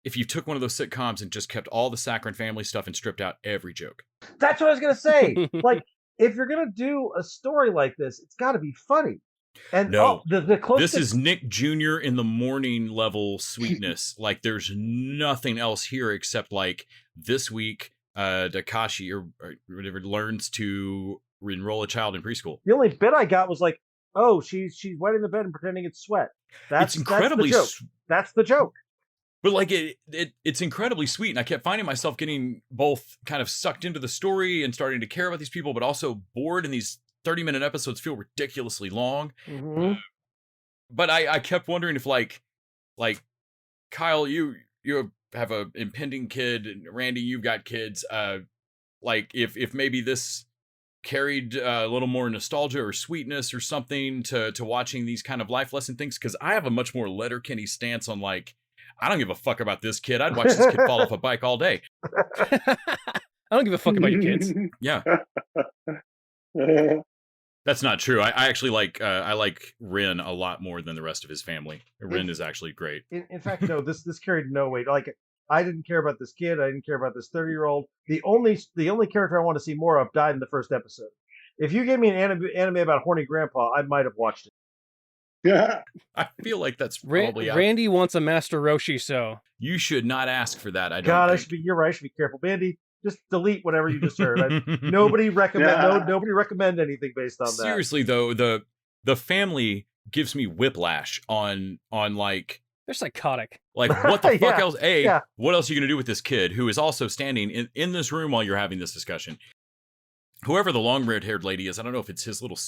if you took one of those sitcoms and just kept all the Saccharin family stuff and stripped out every joke. That's what I was gonna say. Like, if you're gonna do a story like this, it's got to be funny. And no, the closest... This is Nick Jr. in the morning level sweetness. Like, there's nothing else here except like this week, Takashi or whatever learns to enroll a child in preschool. The only bit I got was like, oh, she's wetting the bed and pretending it's sweat. It's incredibly... That's the joke. But like it's incredibly sweet, and I kept finding myself getting both kind of sucked into the story and starting to care about these people, but also bored, and these 30-minute episodes feel ridiculously long. Mm-hmm. But I kept wondering if like Kyle, you have a impending kid, and Randy, you've got kids. Like if maybe this carried a little more nostalgia or sweetness or something to watching these kind of life lesson things, because I have a much more Letterkenny stance on like, I don't give a fuck about this kid. I'd watch this kid fall off a bike all day. I don't give a fuck about your kids. Yeah. That's not true. I actually like I like Rin a lot more than the rest of his family. Rin is actually great. In fact, no, this carried no weight. Like, I didn't care about this kid. I didn't care about this 30-year-old. The only character I want to see more of died in the first episode. If you gave me an anime about horny grandpa, I might have watched it. Yeah, I feel like that's probably Randy wants a Master Roshi, so you should not ask for that. I don't. God, you're right. I should be careful, Mandy. Just delete whatever you just heard. Nobody recommend anything based on that. Seriously though, the family gives me whiplash on like they're psychotic. Like, what the fuck else? What else are you gonna do with this kid who is also standing in this room while you're having this discussion? Whoever the long red-haired lady is, I don't know if it's his little...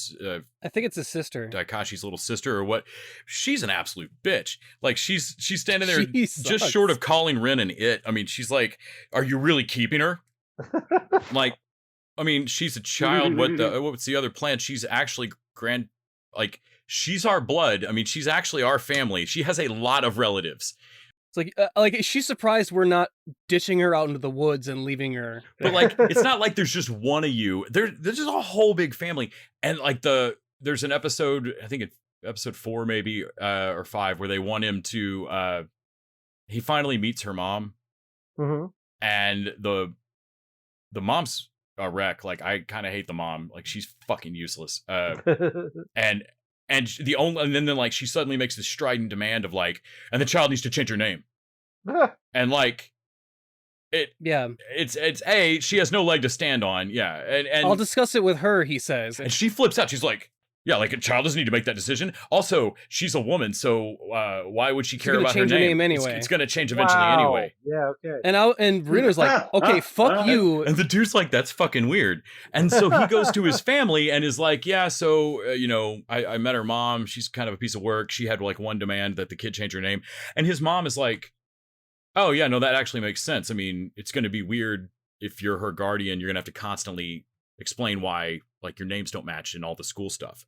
I think it's his sister. Daikashi's little sister or what. She's an absolute bitch. Like, she's standing there just short of calling Rin an it. I mean, she's like, are you really keeping her? Like, I mean, she's a child. What's the other plan? She's actually she's our blood. I mean, she's actually our family. She has a lot of relatives. It's like she's surprised we're not ditching her out into the woods and leaving her. But like, it's not like there's just one of you. There's just a whole big family. And like there's an episode, I think episode 4 maybe or 5 where they want him to he finally meets her mom, and the mom's a wreck. Like, I kind of hate the mom. Like, she's fucking useless. And then like she suddenly makes this strident demand of like, and the child needs to change her name. And like it's she has no leg to stand on. Yeah. And I'll discuss it with her, he says. And she flips out. She's like, yeah, like a child doesn't need to make that decision. Also, she's a woman, so why would she care about her name? Change her name anyway. It's going to change eventually anyway. Yeah, okay. And Bruno's like, okay, fuck you. And the dude's like, that's fucking weird. And so he goes to his family and is like, yeah, so, I met her mom. She's kind of a piece of work. She had like one demand that the kid change her name. And his mom is like, oh, yeah, no, that actually makes sense. I mean, it's going to be weird if you're her guardian. You're going to have to constantly explain why, like, your names don't match and all the school stuff.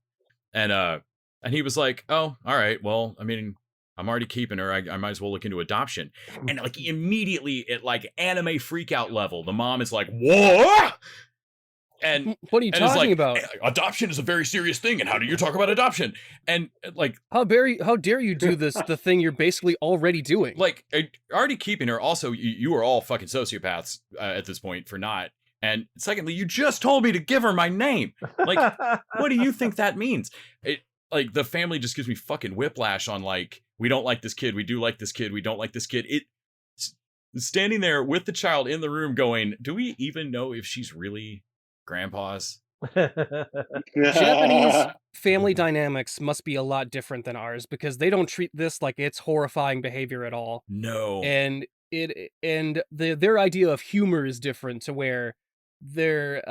And he was like, oh, all right, well, I mean, I'm already keeping her. I might as well look into adoption. And like immediately at like anime freak out level, the mom is like, what? And what are you talking about? Adoption is a very serious thing. And how do you talk about adoption? And like, how dare you do this, the thing you're basically already doing? Like, already keeping her. Also, you are all fucking sociopaths at this point for not. And secondly, you just told me to give her my name. Like, what do you think that means? Like, the family just gives me fucking whiplash on, like, we don't like this kid. We do like this kid. We don't like this kid. Standing there with the child in the room going, do we even know if she's really grandpa's? Japanese family dynamics must be a lot different than ours because they don't treat this like it's horrifying behavior at all. No. And their idea of humor is different to where they're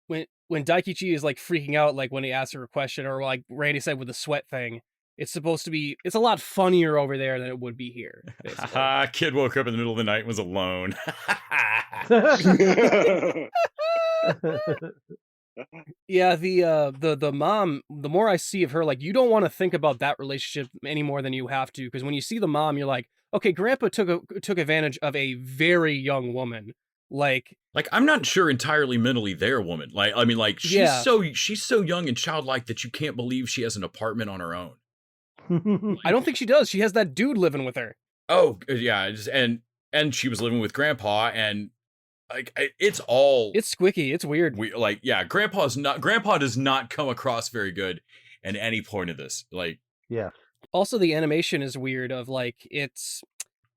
when Daikichi is like freaking out, like when he asks her a question, or like Randy said with the sweat thing, it's a lot funnier over there than it would be here. Kid woke up in the middle of the night and was alone. Yeah, the mom, the more I see of her, like, you don't want to think about that relationship any more than you have to, because when you see the mom, you're like, okay, grandpa took advantage of a very young woman. Like I'm not sure entirely mentally their woman. Like, I mean, like, she's so young and childlike that you can't believe she has an apartment on her own. I don't think she does. She has that dude living with her. Oh, yeah, and she was living with grandpa, and like it's squicky. It's weird. Grandpa does not come across very good at any point of this. Like, yeah. Also, the animation is weird. Of like,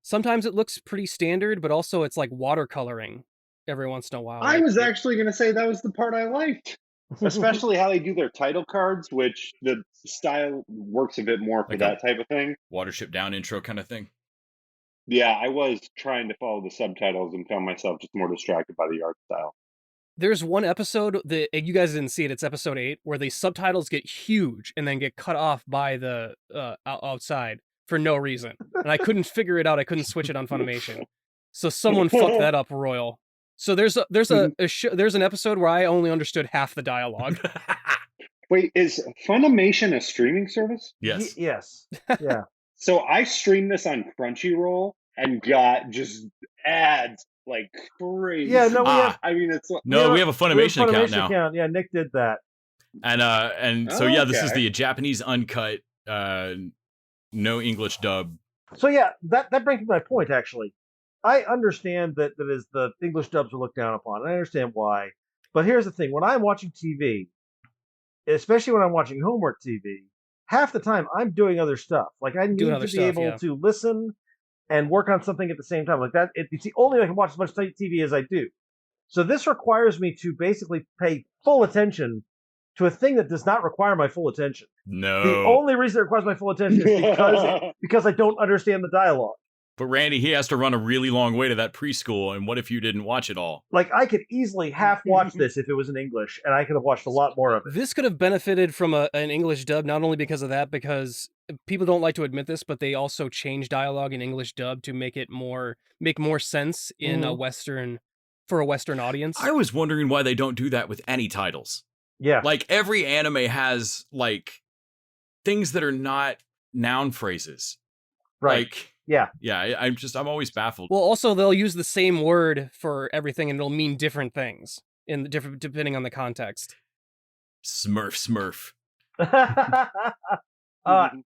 sometimes it looks pretty standard, but also it's like watercoloring every once in a while. I was actually going to say that was the part I liked, especially how they do their title cards, which the style works a bit more for like that type of thing. Watership Down intro kind of thing. Yeah, I was trying to follow the subtitles and found myself just more distracted by the art style. There's one episode that you guys didn't see it. It's episode 8, where the subtitles get huge and then get cut off by the outside for no reason, and I couldn't figure it out. I couldn't switch it on Funimation, so someone fucked that up royal. So there's an episode where I only understood half the dialogue. Wait, is Funimation a streaming service? Yes. Yes. Yeah. So I streamed this on Crunchyroll and got just ads like crazy. Yeah, no, we have. I mean, it's we have a Funimation account now. Yeah, Nick did that. And so yeah, this is the Japanese uncut, no English dub. So yeah, that brings me to my point. Actually, I understand that is the English dubs are looked down upon. I understand why, but here's the thing: when I'm watching TV, especially when I'm watching homework TV, half the time I'm doing other stuff. Like I need to be able to listen and work on something at the same time. Like that, it's the only way I can watch as much TV as I do. So this requires me to basically pay full attention to a thing that does not require my full attention. No. The only reason it requires my full attention is because I don't understand the dialogue. But Randy, he has to run a really long way to that preschool, and what if you didn't watch it all? Like, I could easily half watch this if it was in English, and I could have watched a lot more of it. This could have benefited from an English dub, not only because of that, because people don't like to admit this, but they also change dialogue in English dub to make more sense in a Western audience. I was wondering why they don't do that with any titles. Yeah. Like, every anime has, like, things that are not noun phrases. Right. Like, yeah. I'm always baffled. Well, also they'll use the same word for everything, and it'll mean different things depending on the context. Smurf.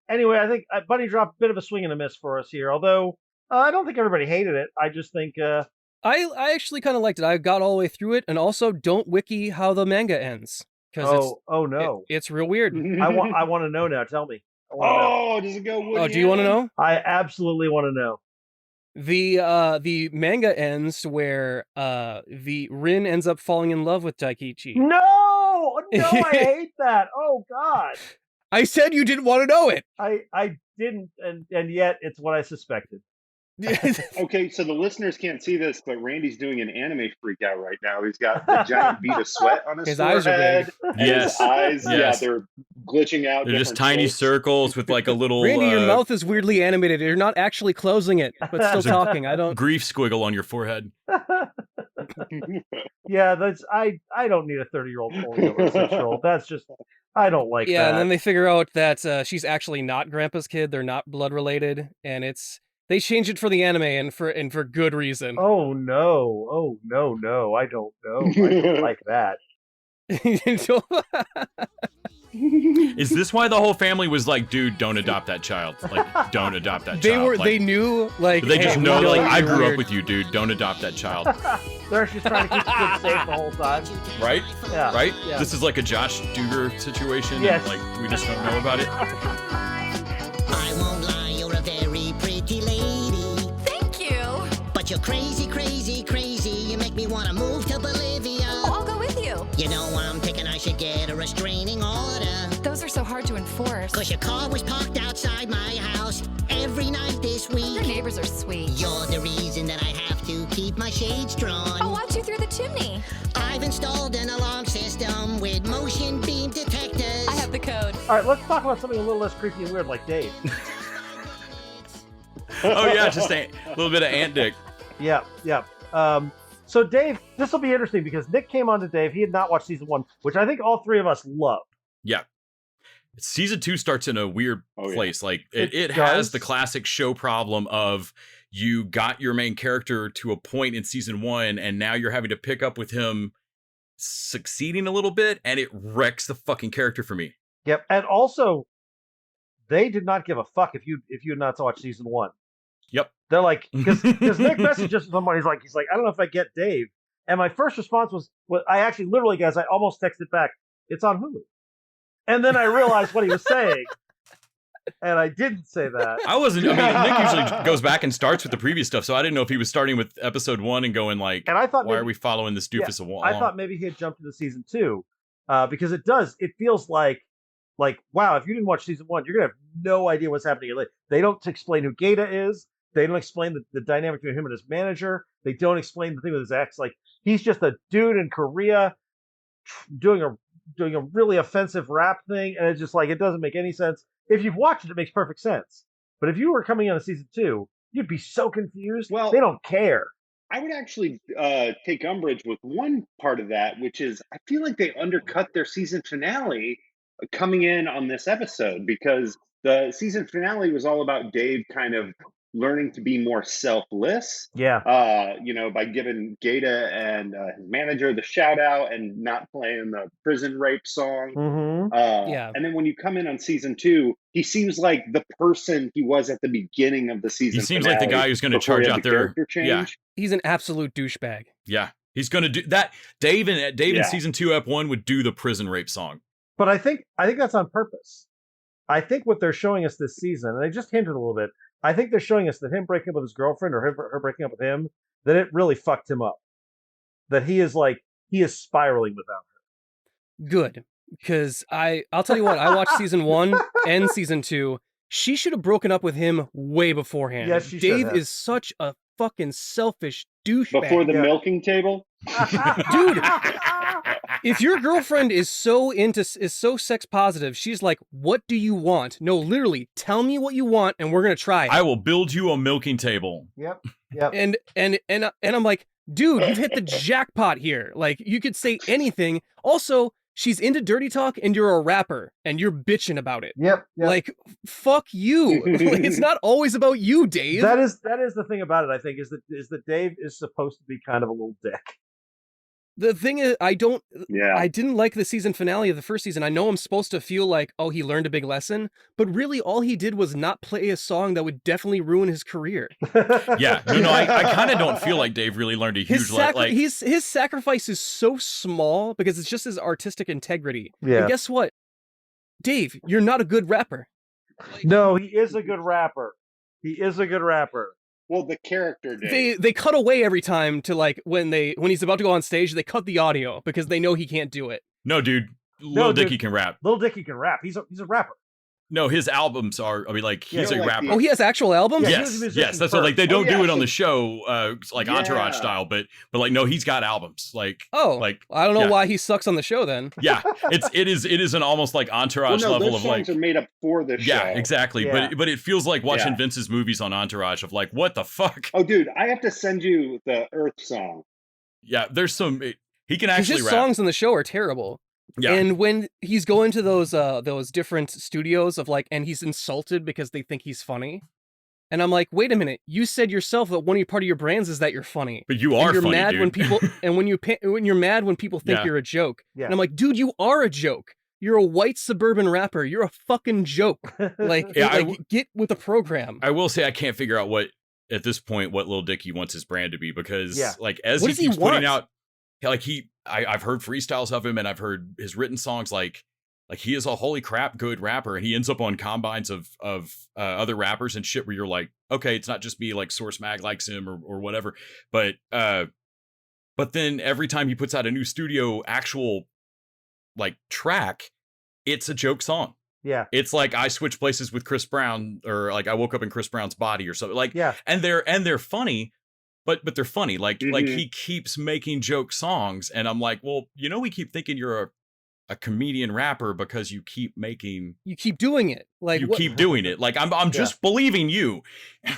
Anyway, I think Bunny dropped a bit of a swing and a miss for us here. Although I don't think everybody hated it. I just think I actually kind of liked it. I got all the way through it, and also don't wiki how the manga ends because oh no, it's real weird. I want to know now. Tell me. I wanna know. Does it go? Woody Oh, do you want to know? I absolutely want to know. The manga ends where the Rin ends up falling in love with Daikichi. No, I hate that. Oh God. I said you didn't want to know it. I didn't, and yet it's what I suspected. Okay, so the listeners can't see this, but Randy's doing an anime freak out right now. He's got the giant bead of sweat on his eyes are forehead. big. And Yes. his eyes, Yes. they're glitching out. They're just different tiny shapes. circles with like a little Randy, your mouth is weirdly animated. You're not actually closing it, but still talking. I don't. grief squiggle on your forehead. Yeah, that's I don't need a 30-year-old falling over a 6-year-old. That's just I don't like Yeah, that. and then they figure out that she's actually not Grandpa's kid. They're not blood related, and they change it for the anime and for good reason. Oh no, I don't know. I don't like that. Is this why the whole family was like, dude, don't adopt that child? Like, don't adopt that child. They knew like They just hey, know, we like, you're I grew weird. up with you, dude. Don't adopt that child. They're just trying to keep the kids safe the whole time. Right? Yeah. Right? Yeah. This is like a Josh Duger situation. Yes. And, like, we just don't know about it. I won't lie, you're a very pretty lady. Thank you. But you're crazy, crazy, crazy. You make me want to move to Bolivia. Oh, I'll go with you. You know, I'm thinking I should get a restraining order. Those are so hard to enforce. Cause your car was parked outside my house every night this Your week. neighbors are sweet. You're the reason that I have to keep my shades drawn. I'll watch you through the chimney. I've installed an alarm system with motion beam detectors. I have the code. All right, let's talk about something a little less creepy and weird, like Dave. Oh, yeah, just a little bit of ant dick. Yeah. So Dave, this will be interesting because Nick came on to Dave. He had not watched season 1, which I think all three of us loved. Yeah. Season 2 starts in a weird place. Like, it has does. the classic show problem of you got your main character to a point in season 1, and now you're having to pick up with him succeeding a little bit, and it wrecks the fucking character for me. Yep, and also they did not give a fuck if you had not watched season 1. Yep. They're like, because Nick messaged us someone. He's like, I don't know if I get Dave. And my first response was I actually literally, guys, I almost texted back, it's on Hulu. And then I realized what he was saying, and I didn't say that. Nick usually goes back and starts with the previous stuff, so I didn't know if he was starting with episode 1 and going like, and I thought why are we following this doofus along? I thought maybe he had jumped into season 2, because it feels like, wow, if you didn't watch season 1, you're going to have no idea what's happening. They don't explain who Gaeta is. They don't explain the dynamic between him and his manager. They don't explain the thing with his ex. Like, he's just a dude in Korea doing a really offensive rap thing, and it's just like, it doesn't make any sense. If you've watched it, it makes perfect sense. But if you were coming on to season 2, you'd be so confused. Well, they don't care. I would actually take umbrage with one part of that, which is I feel like they undercut their season finale coming in on this episode, because the season finale was all about Dave kind of learning to be more selfless. Yeah. By giving Gaeta and his manager the shout out and not playing the prison rape song. Mm-hmm. And then when you come in on season 2, he seems like the person he was at the beginning of the season. He seems like the guy who's going to charge out their character change. Yeah. He's an absolute douchebag. Yeah, he's going to do that. Dave in season 2, ep 1 would do the prison rape song. But I think that's on purpose. I think what they're showing us this season, and they just hinted a little bit, I think they're showing us that him breaking up with his girlfriend, or her breaking up with him, that it really fucked him up. That he is spiraling without her. Good. Because I'll tell you what, I watched season 1 and season 2. She should have broken up with him way beforehand. Yes, she should Dave have. is such a fucking selfish douchebag. Before the milking table? Dude, if your girlfriend is so sex positive, she's like, what do you want? No, literally, tell me what you want and we're going to try it. I will build you a milking table. Yep. And I'm like, dude, you've hit the jackpot here. Like, you could say anything. Also, she's into dirty talk and you're a rapper and you're bitching about it. Yep. Like, fuck you. It's not always about you, Dave. That is the thing about it, I think, is that Dave is supposed to be kind of a little dick. The thing is, I Yeah. didn't like the season finale of the first season. I know I'm supposed to feel like, oh, he learned a big lesson, but really all he did was not play a song that would definitely ruin his career. Yeah, no, I kind of don't feel like Dave really learned a huge His sacrifice is so small because it's just his artistic integrity. Yeah. And guess what? Dave, you're not a good rapper. No, he is a good rapper. He is a good rapper. Well, the character did. They cut away every time to like when he's about to go on stage, they cut the audio because they know he can't do it. No, dude. Lil Dicky can rap. Lil Dicky can rap. He's a rapper. No, his albums are. I mean, like he's a rapper. Oh, he has actual albums. Yeah, Yes. That's what like they don't do it on so- the show, like Entourage style, but like no, he's got albums. Like like I don't know why he sucks on the show then. yeah, it is an almost like Entourage level those of songs like are made up for the show. yeah, exactly. Yeah. But it feels like watching Yeah. Vince's movies on Entourage of like what the fuck. Oh, dude, I have to send you the Earth song. Yeah, there's some. He can 'Cause actually his rap. songs in the show are terrible. Yeah. And when he's going to those different studios of like, and he's insulted because they think he's funny. And I'm like, wait a minute, you said yourself that part of your brands is that you're funny. But you are and you're funny, mad dude. when people and when you're mad when people think Yeah. you're a joke. Yeah. And I'm like, dude, you are a joke. You're a white suburban rapper. You're a fucking joke. Like, Yeah, get with the program. I will say I can't figure out what at this point what Lil Dicky wants his brand to be because Yeah. like as What he does he keeps putting want? out like I've heard freestyles of him and I've heard his written songs like he is a holy crap good rapper and he ends up on combines of other rappers and shit where you're like okay it's not just me like Source Mag likes him or whatever but then every time he puts out a new studio actual like track it's a joke song. Yeah. It's like I switched places with Chris Brown or like I woke up in Chris Brown's body or something like Yeah. and they're funny but they're funny like Mhm. he keeps making joke songs and I'm like well we keep thinking you're a comedian rapper because you keep doing it. Like you what, keep doing it like I'm just believing you.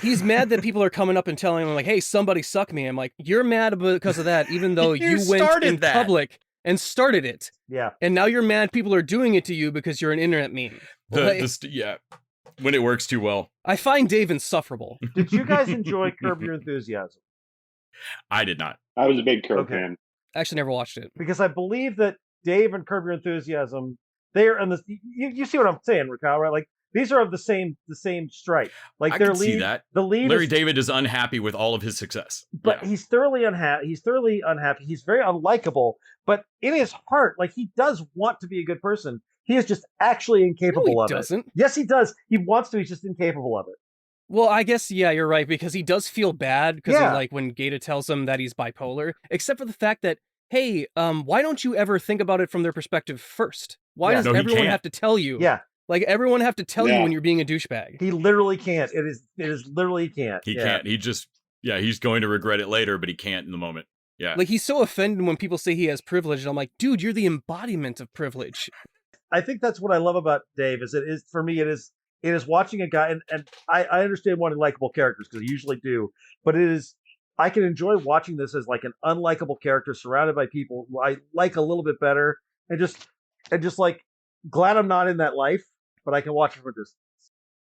he's mad that people are coming up and telling him like, hey, somebody suck me. I'm like, you're mad because of that, even though You you went started in that. public and started it. Yeah. And now you're mad people are doing it to you because you're an internet meme. Like, Yeah, when it works too well. I find Dave insufferable. Did you guys enjoy Curb Your Enthusiasm? I did not. I was a big Curb Okay. fan. I actually never watched it. Because I believe that Dave and Curb Your Enthusiasm, they're in the. You see what I'm saying, Raquel, right? Like these are of the same stripe. Like I their can lead, see that. The lead, Larry is, David is unhappy with all of his success. but Yeah. he's thoroughly unhappy. He's thoroughly unhappy. He's very unlikable. But in his heart, like he does want to be a good person. He is just actually incapable of doesn't. it. Yes, he does. He wants to. He's just incapable of it. Well, I guess, yeah, you're right, because he does feel bad because Yeah. like when Gata tells him that he's bipolar, except for the fact that, hey, why don't you ever think about it from their perspective first? Why Yeah. does No, he everyone can't. have to tell you? Yeah, Like everyone have to tell you Yeah. when you're being a douchebag. he literally can't. It is literally can't. He Yeah. can't. He just he's going to regret it later, but he can't in the moment. Yeah. Like he's so offended when people say he has privilege, and I'm like, dude, you're the embodiment of privilege. I think that's what I love about Dave. For me it is watching a guy, and I understand wanting likable characters because I usually do, but I can enjoy watching this as like an unlikable character surrounded by people who I like a little bit better, and just like glad I'm not in that life, but I can watch it from a distance.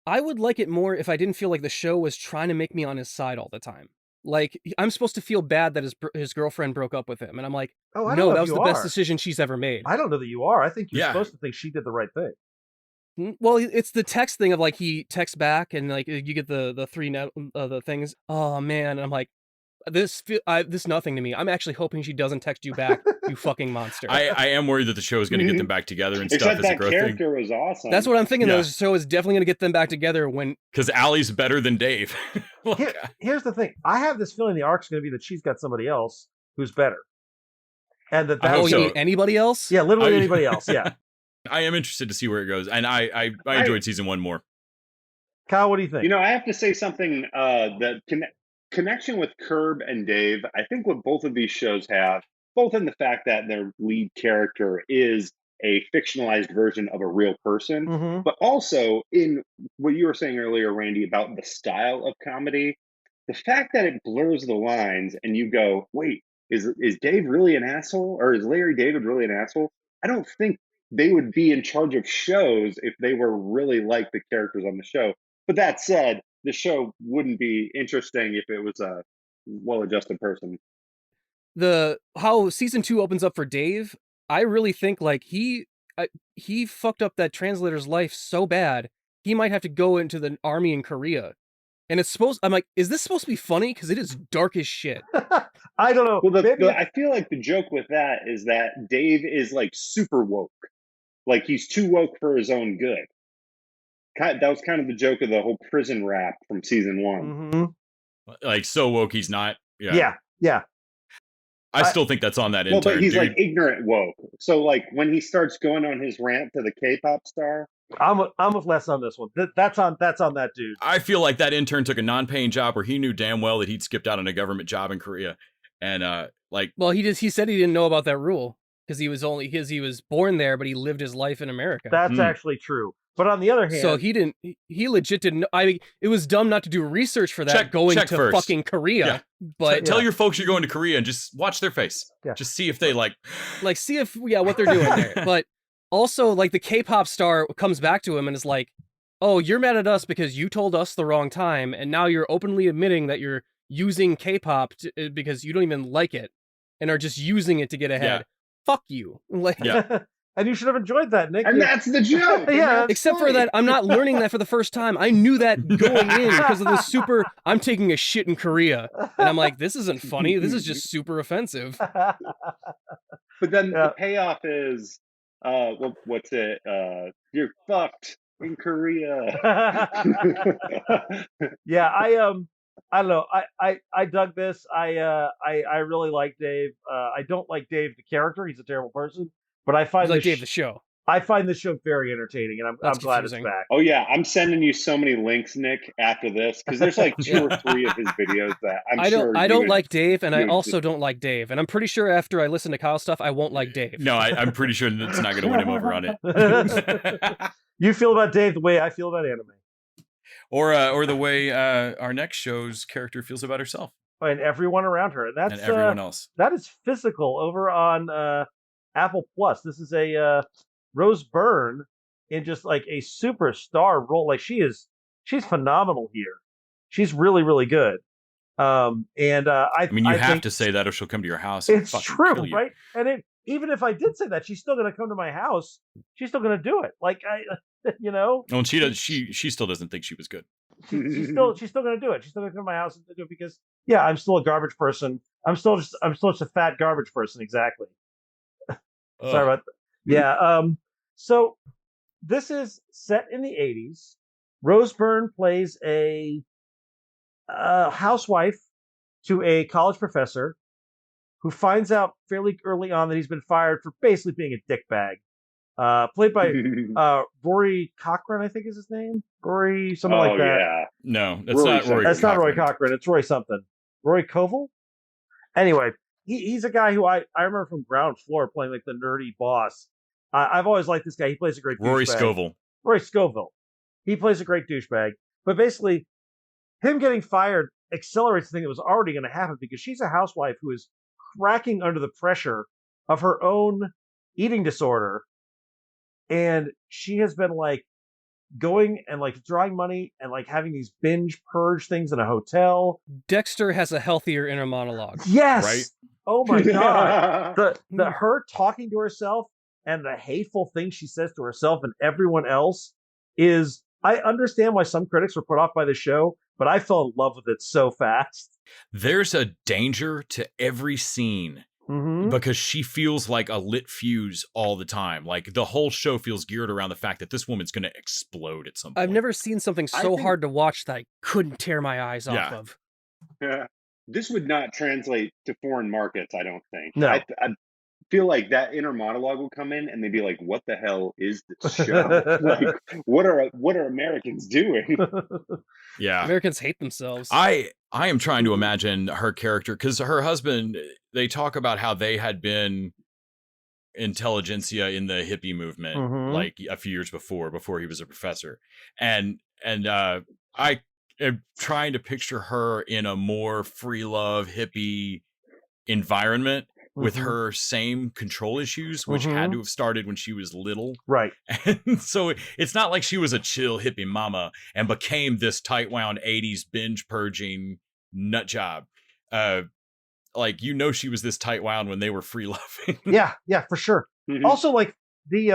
I would like it more if I didn't feel like the show was trying to make me on his side all the time. Like I'm supposed to feel bad that his girlfriend broke up with him, and I'm like, Oh, I don't no, know that if was you the best are. decision she's ever made. I don't know that you are. I think you're Yeah. supposed to think she did the right thing. Well, it's the text thing of like he texts back and like you get the three the things. Oh man, and I'm like, this nothing to me. I'm actually hoping she doesn't text you back, you fucking monster. I am worried that the show is going to get them back together and stuff Except as a that growth thing. character was awesome. That's what I'm thinking. Yeah. Though, the show is definitely going to get them back together when. Because Allie's better than Dave. Like, Here's the thing. I have this feeling the arc's going to be that she's got somebody else who's better, and I that hope Oh, so. you mean anybody else? yeah, literally I- anybody else. Yeah, I am interested to see where it goes, and I enjoyed season 1 more. Kyle, what do you think? You know, I have to say something. The connection with Curb and Dave, I think what both of these shows have, both in the fact that their lead character is a fictionalized version of a real person, Mm-hmm. but also in what you were saying earlier, Randy, about the style of comedy, the fact that it blurs the lines and you go, wait, is Dave really an asshole? Or is Larry David really an asshole? I don't think they would be in charge of shows if they were really like the characters on the show. But that said, the show wouldn't be interesting if it was a well-adjusted person. how season 2 opens up for Dave, I really think like he fucked up that translator's life so bad he might have to go into the army in Korea. And I'm like, is this supposed to be funny? Because it is dark as shit. I don't know. Well, Maybe I feel like the joke with that is that Dave is like super woke. Like he's too woke for his own good. That was kind of the joke of the whole prison rap from season 1. Mhm. Like so woke he's not. Yeah. Yeah. I still think that's on that Well, intern. but he's dude. like ignorant woke. So like when he starts going on his rant to the K-pop star, I'm with Les on this one. That's on that dude. I feel like that intern took a non-paying job where he knew damn well that he'd skipped out on a government job in Korea, and well, he said he didn't know about that rule because he was born there, but he lived his life in America. That's actually true. But on the other hand, so he legit didn't know. I mean, it was dumb not to do research for that check to first. fucking Korea. Yeah. But tell your folks you're going to Korea and just watch their face. Yeah. Just see if they like see if what they're doing there. But also like the K-pop star comes back to him and is like, "Oh, you're mad at us because you told us the wrong time, and now you're openly admitting that you're using K-pop because you don't even like it and are just using it to get ahead. Yeah. Fuck you." Like, yeah. And you should have enjoyed that, Nick. and that's the joke. Yeah, except for that, I'm not learning that for the first time. I knew that going in because of the I'm taking a shit in Korea. And I'm like, this isn't funny. This is just super offensive. But then the payoff is, what's it? You're fucked in Korea. Yeah, I don't know. I dug this. I really like Dave. I don't like Dave the character. He's a terrible person. But I find Dave the show. I find this show very entertaining, and I'm glad it's back. Oh yeah, I'm sending you so many links, Nick, after this because there's like 2 or 3 of his videos that I don't like Dave, and I also don't like Dave, and I'm pretty sure after I listen to Kyle's stuff, I won't like Dave. No, I'm pretty sure that's not going to win him over on it. You feel about Dave the way I feel about anime, or the way our next show's character feels about herself and everyone around her, and that's everyone else. That is Physical over on Apple Plus. This is a Rose Byrne in just like a superstar role. Like she's phenomenal here. She's really, really good. I mean, you I have think to say that or she'll come to your house. And it's true, right? And even if I did say that, she's still going to come to my house. She's still going to do it. Like Oh, and she does. She still doesn't think she was good. She's still going to do it. She's still going to come to my house and do it because I'm still a garbage person. I'm still just a fat garbage person. Exactly. Sorry about that. Yeah. So this is set in the 80s. Rose Byrne plays a housewife to a college professor who finds out fairly early on that he's been fired for basically being a dickbag. Played by Rory Cochrane, I think is his name. Rory, something like that. Yeah. No, that's not Rory. That's not Rory Cochrane. It's Roy something. Rory Koval? Anyway, he's a guy who I remember from Ground Floor playing like the nerdy boss. I've always liked this guy. He plays a great Rory douchebag. Scovel. Rory Scovel. He plays a great douchebag. But basically, him getting fired accelerates the thing that was already going to happen because she's a housewife who is cracking under the pressure of her own eating disorder. And she has been like going and like drawing money and like having these binge purge things in a hotel. Dexter has a healthier inner monologue. Yes. Right? Oh my God. the her talking to herself and the hateful things she says to herself and everyone else is, I understand why some critics were put off by the show, but I fell in love with it so fast. There's a danger to every scene because she feels like a lit fuse all the time. Like the whole show feels geared around the fact that this woman's going to explode at some point. I've never seen something so hard to watch that I couldn't tear my eyes off of. Yeah. This would not translate to foreign markets, I don't think. No. I feel like that inner monologue will come in and they'd be like, what the hell is this show? Like, what are Americans doing? Yeah. Americans hate themselves. I am trying to imagine her character because her husband, they talk about how they had been intelligentsia in the hippie movement like a few years before he was a professor. And I am trying to picture her in a more free love hippie environment with her same control issues, which had to have started when she was little. Right. And so it's not like she was a chill hippie mama and became this tight wound 80s binge purging nut job. like, she was this tight wound when they were free loving. Yeah, for sure. Mhm. Also, like the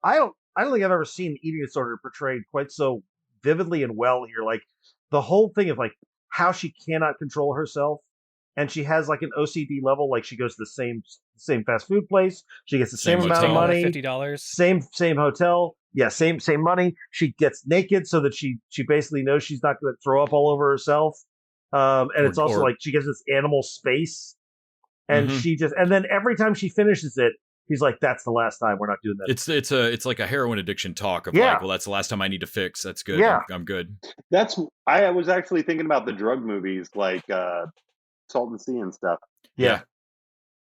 I don't think I've ever seen eating disorder portrayed quite so vividly and well here. Like the whole thing of like how she cannot control herself, and she has like an OCD level. Like she goes to the same fast food place, she gets the same amount of hotel. money, $50. same hotel, yeah, same money. She gets naked so that she basically knows she's not going to throw up all over herself. And it's also like she gets this animal space, and she just, and then every time she finishes it, he's like, "That's the last time. We're not doing that." It's like a heroin addiction talk of Yeah. like, well, that's the last time I need to fix. That's good. Yeah. I'm good. I was actually thinking about the drug movies like Salt and Sea and stuff. Yeah.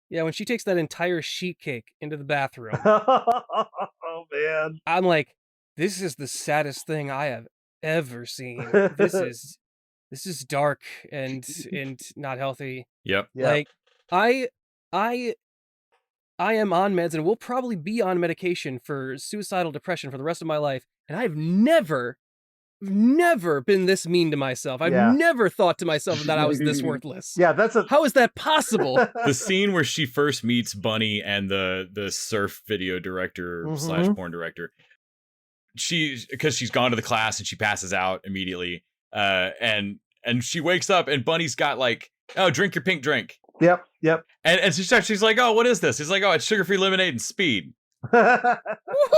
Yeah, when she takes that entire sheet cake into the bathroom, Oh man. I'm like, this is the saddest thing I have ever seen. This is dark and not healthy. Yep. Yeah. Like I am on meds and will probably be on medication for suicidal depression for the rest of my life, and I've never been this mean to myself. I've Yeah. never thought to myself that I was this worthless. Yeah, that's a How is that possible? The scene where she first meets Bunny and the surf video director / porn director, because she's gone to the class and she passes out immediately, and she wakes up and Bunny's got like, oh, drink your pink drink. Yep. And she's like, oh, what is this? He's like, oh, it's sugar-free lemonade and speed. Yeah.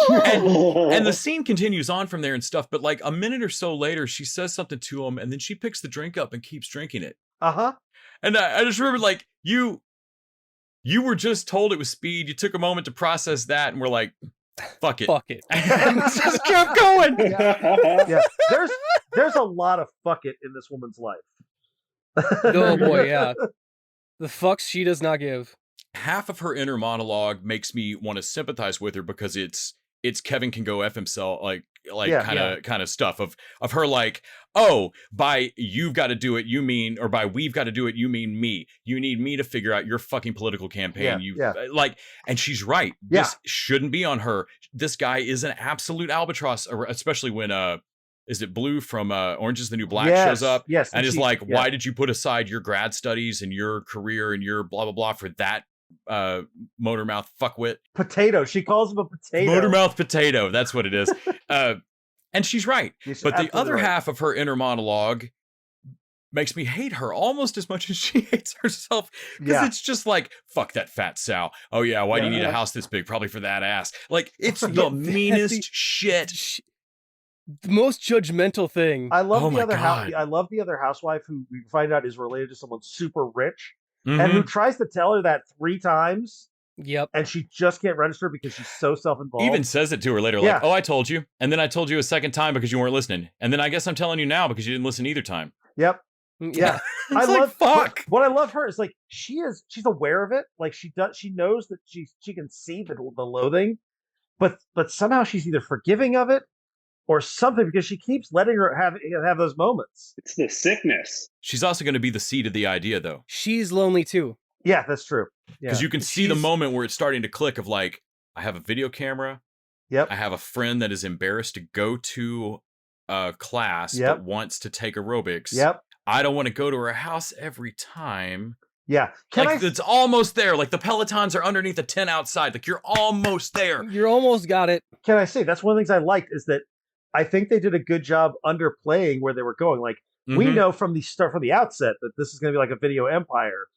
And the scene continues on from there and stuff, but like a minute or so later, she says something to him, and then she picks the drink up and keeps drinking it. And I just remember, like, you were just told it was speed. You took a moment to process that, and we're like, fuck it. Fuck it. And just kept going. Yeah. There's a lot of fuck it in this woman's life. Oh boy, yeah. The fucks she does not give. Half of her inner monologue makes me want to sympathize with her because it's Kevin can go F himself, like kind of stuff of her, like, oh, by you've got to do it, you mean, or by we've got to do it, you mean me. You need me to figure out your fucking political campaign. Like, and she's right. Yeah. This shouldn't be on her. This guy is an absolute albatross, especially when is it Blue from Orange is the New Black shows up? Yes. And is like, why did you put aside your grad studies and your career and your blah blah blah for that motor mouth fuckwit? Potato. She calls him a potato. Motor mouth potato. That's what it is. And she's right. She's but the other right. half of her inner monologue makes me hate her almost as much as she hates herself. Because it's just like, fuck that fat sow. Oh yeah, why do you need a house this big? Probably for that ass. Like, it's the meanest shit. The most judgmental thing. I love I love the other housewife who we find out is related to someone super rich, and who tries to tell her that 3 times. Yep. And she just can't register because she's so self-involved. Even says it to her later, like, oh, I told you. And then I told you a second time because you weren't listening. And then I guess I'm telling you now because you didn't listen either time. Yep. Yeah. I love fuck. What I love her is like she's aware of it. Like she knows that she can see the loathing, but somehow she's either forgiving of it or something because she keeps letting her have those moments. It's the sickness. She's also going to be the seed of the idea, though. She's lonely too. Yeah, that's true. Because you can see the moment where it's starting to click of like, I have a video camera. Yep. I have a friend that is embarrassed to go to a class but wants to take aerobics. Yep. I don't want to go to her house every time. Yeah. It's almost there. Like the Pelotons are underneath a tent outside. Like you're almost there. You almost got it. Can I say that's one of the things I liked is that I think they did a good job underplaying where they were going. Like we know from the outset that this is going to be like a video empire.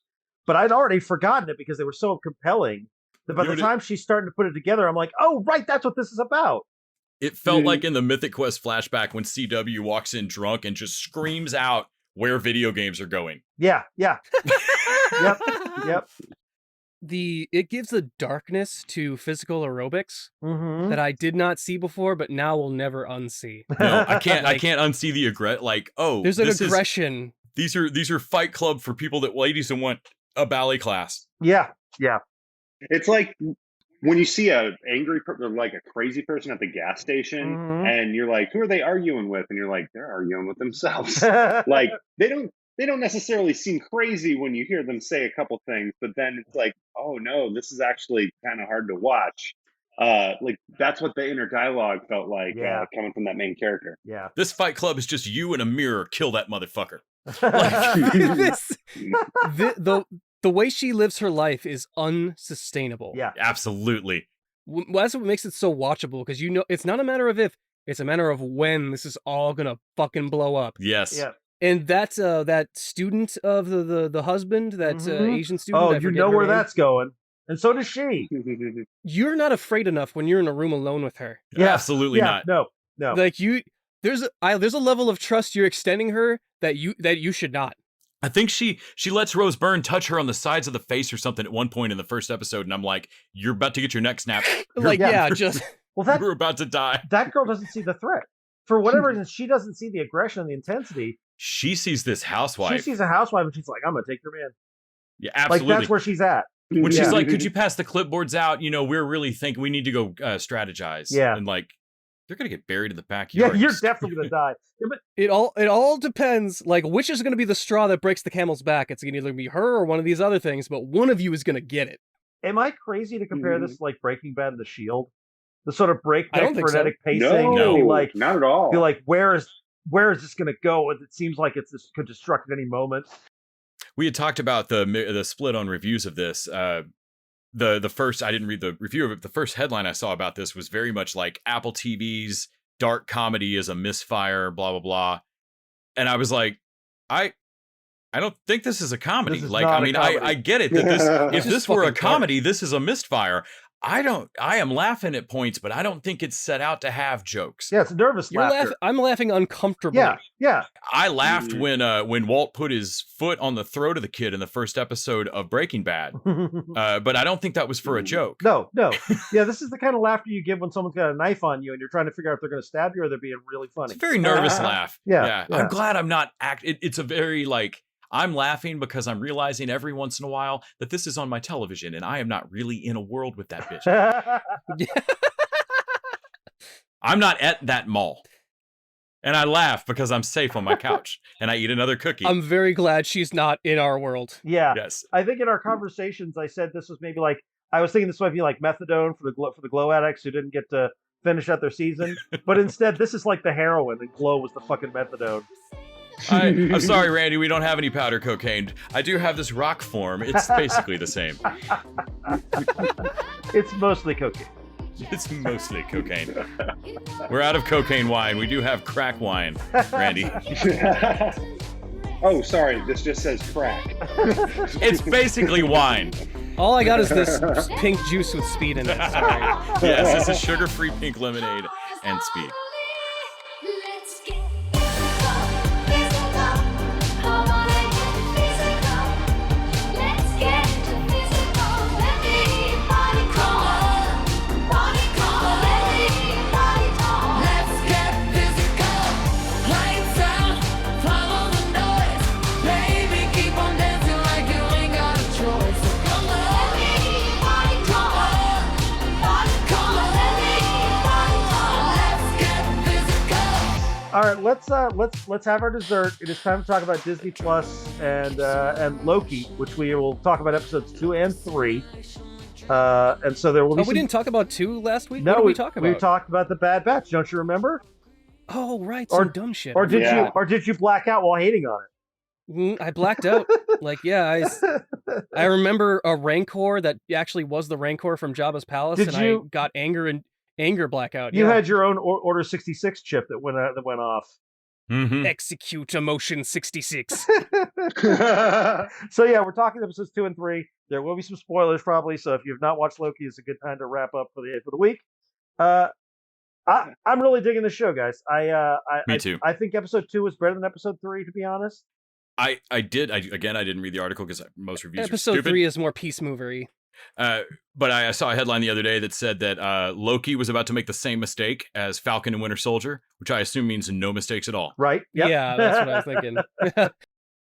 But I'd already forgotten it because they were so compelling that by the time she's starting to put it together, I'm like, oh, right, that's what this is about. It felt like in the Mythic Quest flashback when CW walks in drunk and just screams out where video games are going. Yeah. Yep. It gives a darkness to physical aerobics that I did not see before, but now will never unsee. No, I can't. I can't unsee the regret. Like, oh, there's an aggression. These are Fight Club for people that ladies that want a ballet class. Yeah. It's like when you see a angry person, like a crazy person at the gas station, and you're like, who are they arguing with? And you're like, they're arguing with themselves. Like they don't necessarily seem crazy when you hear them say a couple things, but then it's like, oh no, this is actually kind of hard to watch. Like that's what the inner dialogue felt like coming from that main character. Yeah. This Fight Club is just you in a mirror. Kill that motherfucker. The way she lives her life is unsustainable. Yeah. Absolutely. That's what makes it so watchable, because you know it's not a matter of if, it's a matter of when this is all gonna fucking blow up. Yes. Yeah. And that's that student of the husband, that Asian student. Oh, I you forget know her where name. that's going, and so does she. You're not afraid enough when you're in a room alone with her. Yeah. Absolutely not. No. Like there's a level of trust you're extending her that you should not. I think she lets Rose Byrne touch her on the sides of the face or something at one point in the first episode, and I'm like, you're about to get your neck snapped. Just well, you're about to die. That girl doesn't see the threat. For whatever reason, she doesn't see the aggression and the intensity. She sees this housewife. She sees a housewife, and she's like, I'm going to take your man. Yeah, absolutely. Like, that's where she's at. When she's like, could you pass the clipboards out? You know, we're really thinking we need to go strategize. Yeah. And like, they're going to get buried in the backyard. Yeah, you're definitely going to die. Yeah, but it all depends, like, which is going to be the straw that breaks the camel's back. It's going to either be her or one of these other things, but one of you is going to get it. am I crazy to compare this to, like, Breaking Bad and The Shield? The sort of breakneck, think so. frenetic pacing. No, be like, not at all. be like, where is this going to go? It seems like this could destruct at any moment. We had talked about the split on reviews of this. The first, I didn't read the review of it. The first headline I saw about this was very much like Apple TV's dark comedy is a misfire, blah blah blah. And I was like, I don't think this is a comedy. This is Like, not I a mean, comedy. I get it that this if This is this were a fucking comedy, this is a misfire. I am laughing at points, but I don't think it's set out to have jokes. Yeah, it's nervous laughter. I'm laughing uncomfortably. Yeah. I laughed when Walt put his foot on the throat of the kid in the first episode of Breaking Bad, but I don't think that was for a joke. No. Yeah, this is the kind of laughter you give when someone's got a knife on you and you're trying to figure out if they're going to stab you or they're being really funny. It's a very nervous laugh. Yeah. I'm glad I'm not it's a very like, I'm laughing because I'm realizing every once in a while that this is on my television and I am not really in a world with that bitch. I'm not at that mall. And I laugh because I'm safe on my couch and I eat another cookie. I'm very glad she's not in our world. Yeah. Yes. I think in our conversations, I said this was maybe like, I was thinking this might be like methadone for the glow addicts who didn't get to finish out their season. But instead, this is like the heroin and glow was the fucking methadone. I'm sorry, Randy, we don't have any powder cocaine. I do have this rock form. It's basically the same. It's mostly cocaine. It's mostly cocaine. We're out of cocaine wine. We do have crack wine, Randy. Oh, sorry. This just says crack. It's basically wine. All I got is this pink juice with speed in it. Sorry. Yes, this is sugar-free pink lemonade and speed. Let's get physical. I wanna get physical. Let's get physical. Let the body come. Body come. Let the body come. Let's get physical. Lights out. Follow the noise. Baby, keep on dancing like you ain't got a choice. So come on. Let the body come. Body come. Let the body come. Let's get physical. All right, let's have our dessert. It is time to talk about Disney Plus and Loki, which we will talk about episodes 2 and 3. And so there will be. Oh, we didn't talk about 2 last week? No, what did we talk about? We talked about the Bad Batch. Don't you remember? Oh, right, Or- some dumb shit. Or did Yeah. you black out while hating on I blacked out. Like, yeah, it? I remember a Rancor that actually was the Rancor from Jabba's palace, Did and you- I got anger blackout. You yeah. had your own Order 66 chip that went off. Mm-hmm. Execute Emotion 66. So yeah, we're talking episodes 2 and 3. There will be some spoilers probably. So if you've not watched Loki, it's a good time to wrap up for the week. I'm really digging the show, guys. Me too. I think episode 2 was better than episode 3, to be honest. I didn't read the article because most reviews are Episode stupid. 3 is more peace movery. But I saw a headline the other day that said that Loki was about to make the same mistake as Falcon and Winter Soldier, which I assume means no mistakes at all. Right? Yep. Yeah, that's what I was thinking.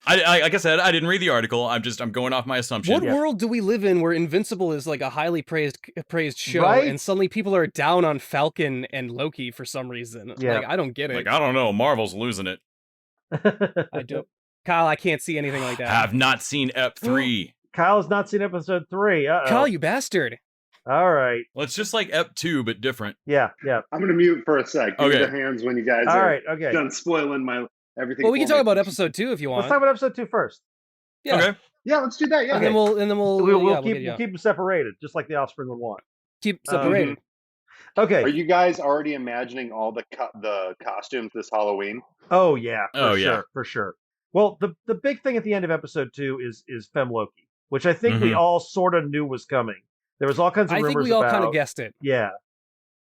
I like I said, I didn't read the article. I'm going off my assumption. What world do we live in where Invincible is like a highly praised show, Right? and suddenly people are down on Falcon and Loki for some reason? Yeah. Like, I don't get it. Like, I don't know. Marvel's losing it. I don't. Kyle, I can't see anything like that. Have not seen Ep 3. Kyle has not seen episode 3. Uh-oh. Kyle, you bastard! All right. Well, it's just like Ep 2, but different. Yeah. I'm going to mute for a sec. Give me Okay. the hands when you guys All are right. Okay. done spoiling my everything. Well, we can for talk me. about episode 2 if you want. Let's talk about episode 2 first. Yeah. Okay. Yeah, let's do that. Yeah. And then we'll We'll get keep them separated, just like the Offspring would want. keep separated. Okay. Are you guys already imagining all the costumes this Halloween? Oh yeah. Oh, For yeah. sure. For sure. Well, the big thing at the end of episode 2 is Fem Loki, which I think we Mhm. all sort of knew was coming. There was all kinds of I rumors think we all about. kind of guessed it. Yeah.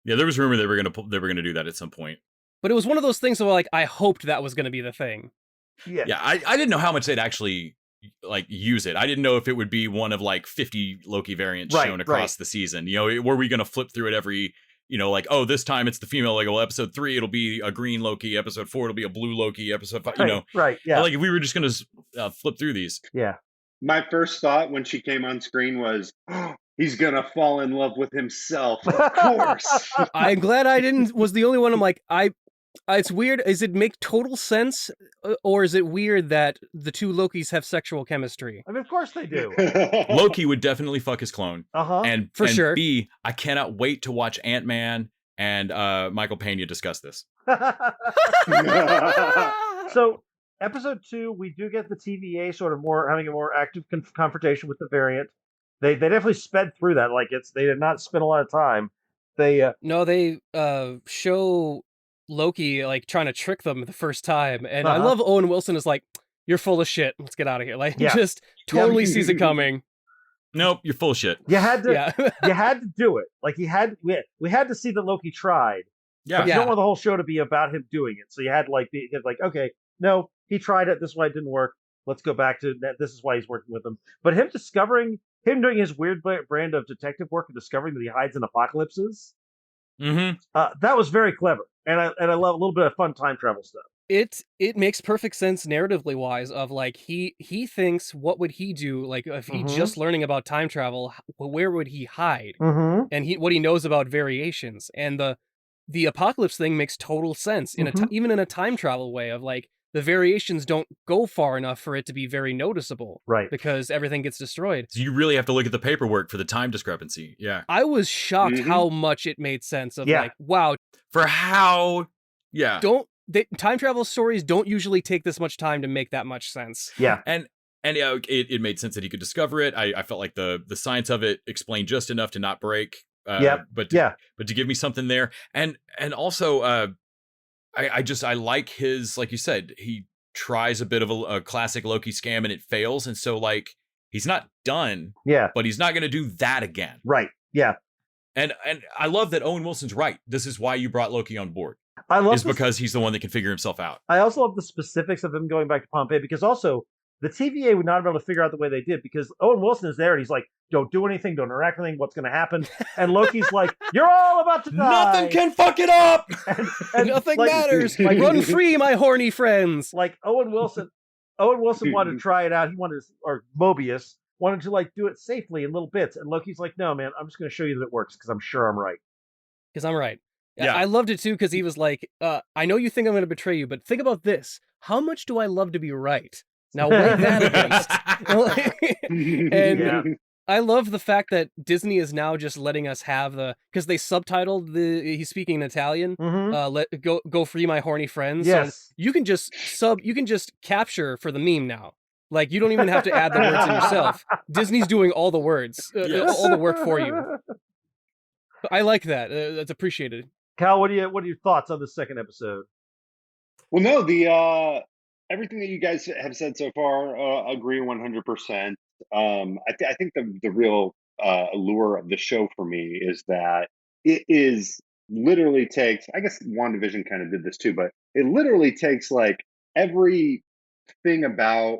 Yeah, there was rumor they were gonna do that at some point. But it was one of those things where like I hoped that was going to be the thing. Yeah. Yeah, I didn't know how much they'd actually like use it. I didn't know if it would be one of like 50 Loki variants Right, shown across right. the season. You know, were we going to flip through it every, like, oh, this time it's the female Loki. Well, episode 3 it'll be a green Loki. Episode 4 it'll be a blue Loki. Episode 5, Right. Right. Yeah. like if we were just going to flip through these. Yeah. My first thought when she came on screen was, he's going to fall in love with himself. Of course. I'm glad I was the only one. I'm like, it's weird. Is it make total sense? Or is it weird that the two Lokis have sexual chemistry? I mean, of course they do. Loki would definitely fuck his clone. Uh-huh. And For and sure. B, I cannot wait to watch Ant-Man and Michael Pena discuss this. So, episode 2, we do get the TVA sort of having a more active confrontation with the variant. They definitely sped through that. Like they did not spend a lot of time. They No, they show Loki like trying to trick them the first time, and I love Owen Wilson is like, "You're full of shit. Let's get out of here." Like, Yeah. just totally sees it coming. Nope, you're full of shit. you had to Yeah, you had to do it. Like we had to see that Loki tried. Yeah. But you Yeah. don't want the whole show to be about him doing it. So you had to be like, okay, no, he tried it. This is why it didn't work. Let's go back to that. This is why he's working with them. But him doing his weird brand of detective work and discovering that he hides in apocalypses, Mm-hmm. that was very clever. And I love a little bit of fun time travel stuff. it makes perfect sense narratively wise. Of like he thinks, what would he do? Like if he just learning about time travel, where would he hide? Mm-hmm. And what he knows about variations, and the apocalypse thing makes total sense in even in a time travel way of like the variations don't go far enough for it to be very noticeable, Right. because everything gets destroyed. So you really have to look at the paperwork for the time discrepancy. Yeah. I was shocked how much it made sense of Yeah. like, wow, For how. Yeah. time travel stories don't usually take this much time to make that much sense. Yeah. And yeah, it made sense that he could discover it. I felt like the science of it explained just enough to not break. But to give me something there, and also I like his, like you said, he tries a bit of a classic Loki scam and it fails, and so like he's not done. Yeah. But he's not going to do that again. Right. Yeah. And I love that Owen Wilson's right. This is why you brought Loki on board. I love Is because he's the one that can figure himself out. I also love the specifics of him going back to Pompeii, because also the TVA would not have been able to figure out the way they did, because Owen Wilson is there and he's like, don't do anything, don't interact with anything, what's going to happen? And Loki's like, you're all about to die. Nothing can fuck it up. And Nothing like- matters. like- Run free, my horny friends. Like Owen Wilson wanted to try it out. He wanted to, or Mobius wanted to like do it safely in little bits. And Loki's like, no, man, I'm just going to show you that it works because I'm sure I'm right. Because I'm right. Yeah. I loved it too, because he was like, I know you think I'm going to betray you, but think about this. How much do I love to be right? Now weigh that against. And Yeah. I love the fact that Disney is now just letting us have because they subtitled he's speaking in Italian. Mm-hmm. Go free my horny friends. Yes. So you can just capture for the meme now. Like you don't even have to add the words in yourself. Disney's doing all the words, all the work for you. I like that. That's appreciated. Cal, what are your thoughts on the second episode? Well, no, the everything that you guys have said so far, agree 100%. I think the real allure of the show for me is that it is literally takes, I guess WandaVision kind of did this too, but it literally takes like every thing about,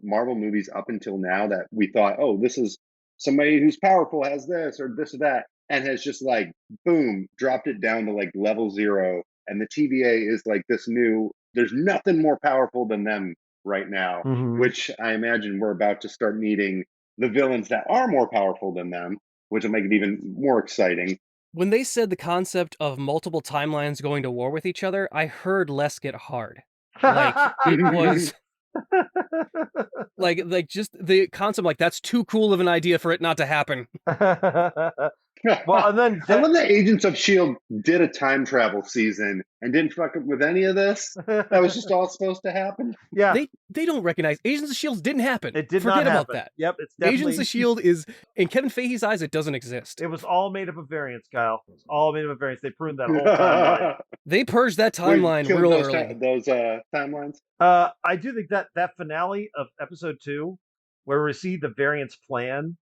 Marvel movies up until now that we thought, oh, this is somebody who's powerful, has this or this or that, and has just like, boom, dropped it down to like level 0. And the TVA is like this there's nothing more powerful than them right now, Mhm. which I imagine we're about to start meeting the villains that are more powerful than them, which will make it even more exciting. When they said the concept of multiple timelines going to war with each other, I heard less get hard. Like it was like just the concept, like that's too cool of an idea for it not to happen. Well, and then I love that Agents of S.H.I.E.L.D. did a time travel season and didn't fuck up with any of this. That was just all supposed to happen. yeah, They don't recognize Agents of S.H.I.E.L.D. didn't happen. it did Forget not about happen. that. Yep, it's definitely Agents of S.H.I.E.L.D. is, in Kevin Feige's eyes, it doesn't exist. It was all made up of variants, Kyle. It's all made up of variants. They proved that whole timeline. They purged that timeline Killed real those early. those timelines. I do think that finale of episode 2, where we see the variants plan,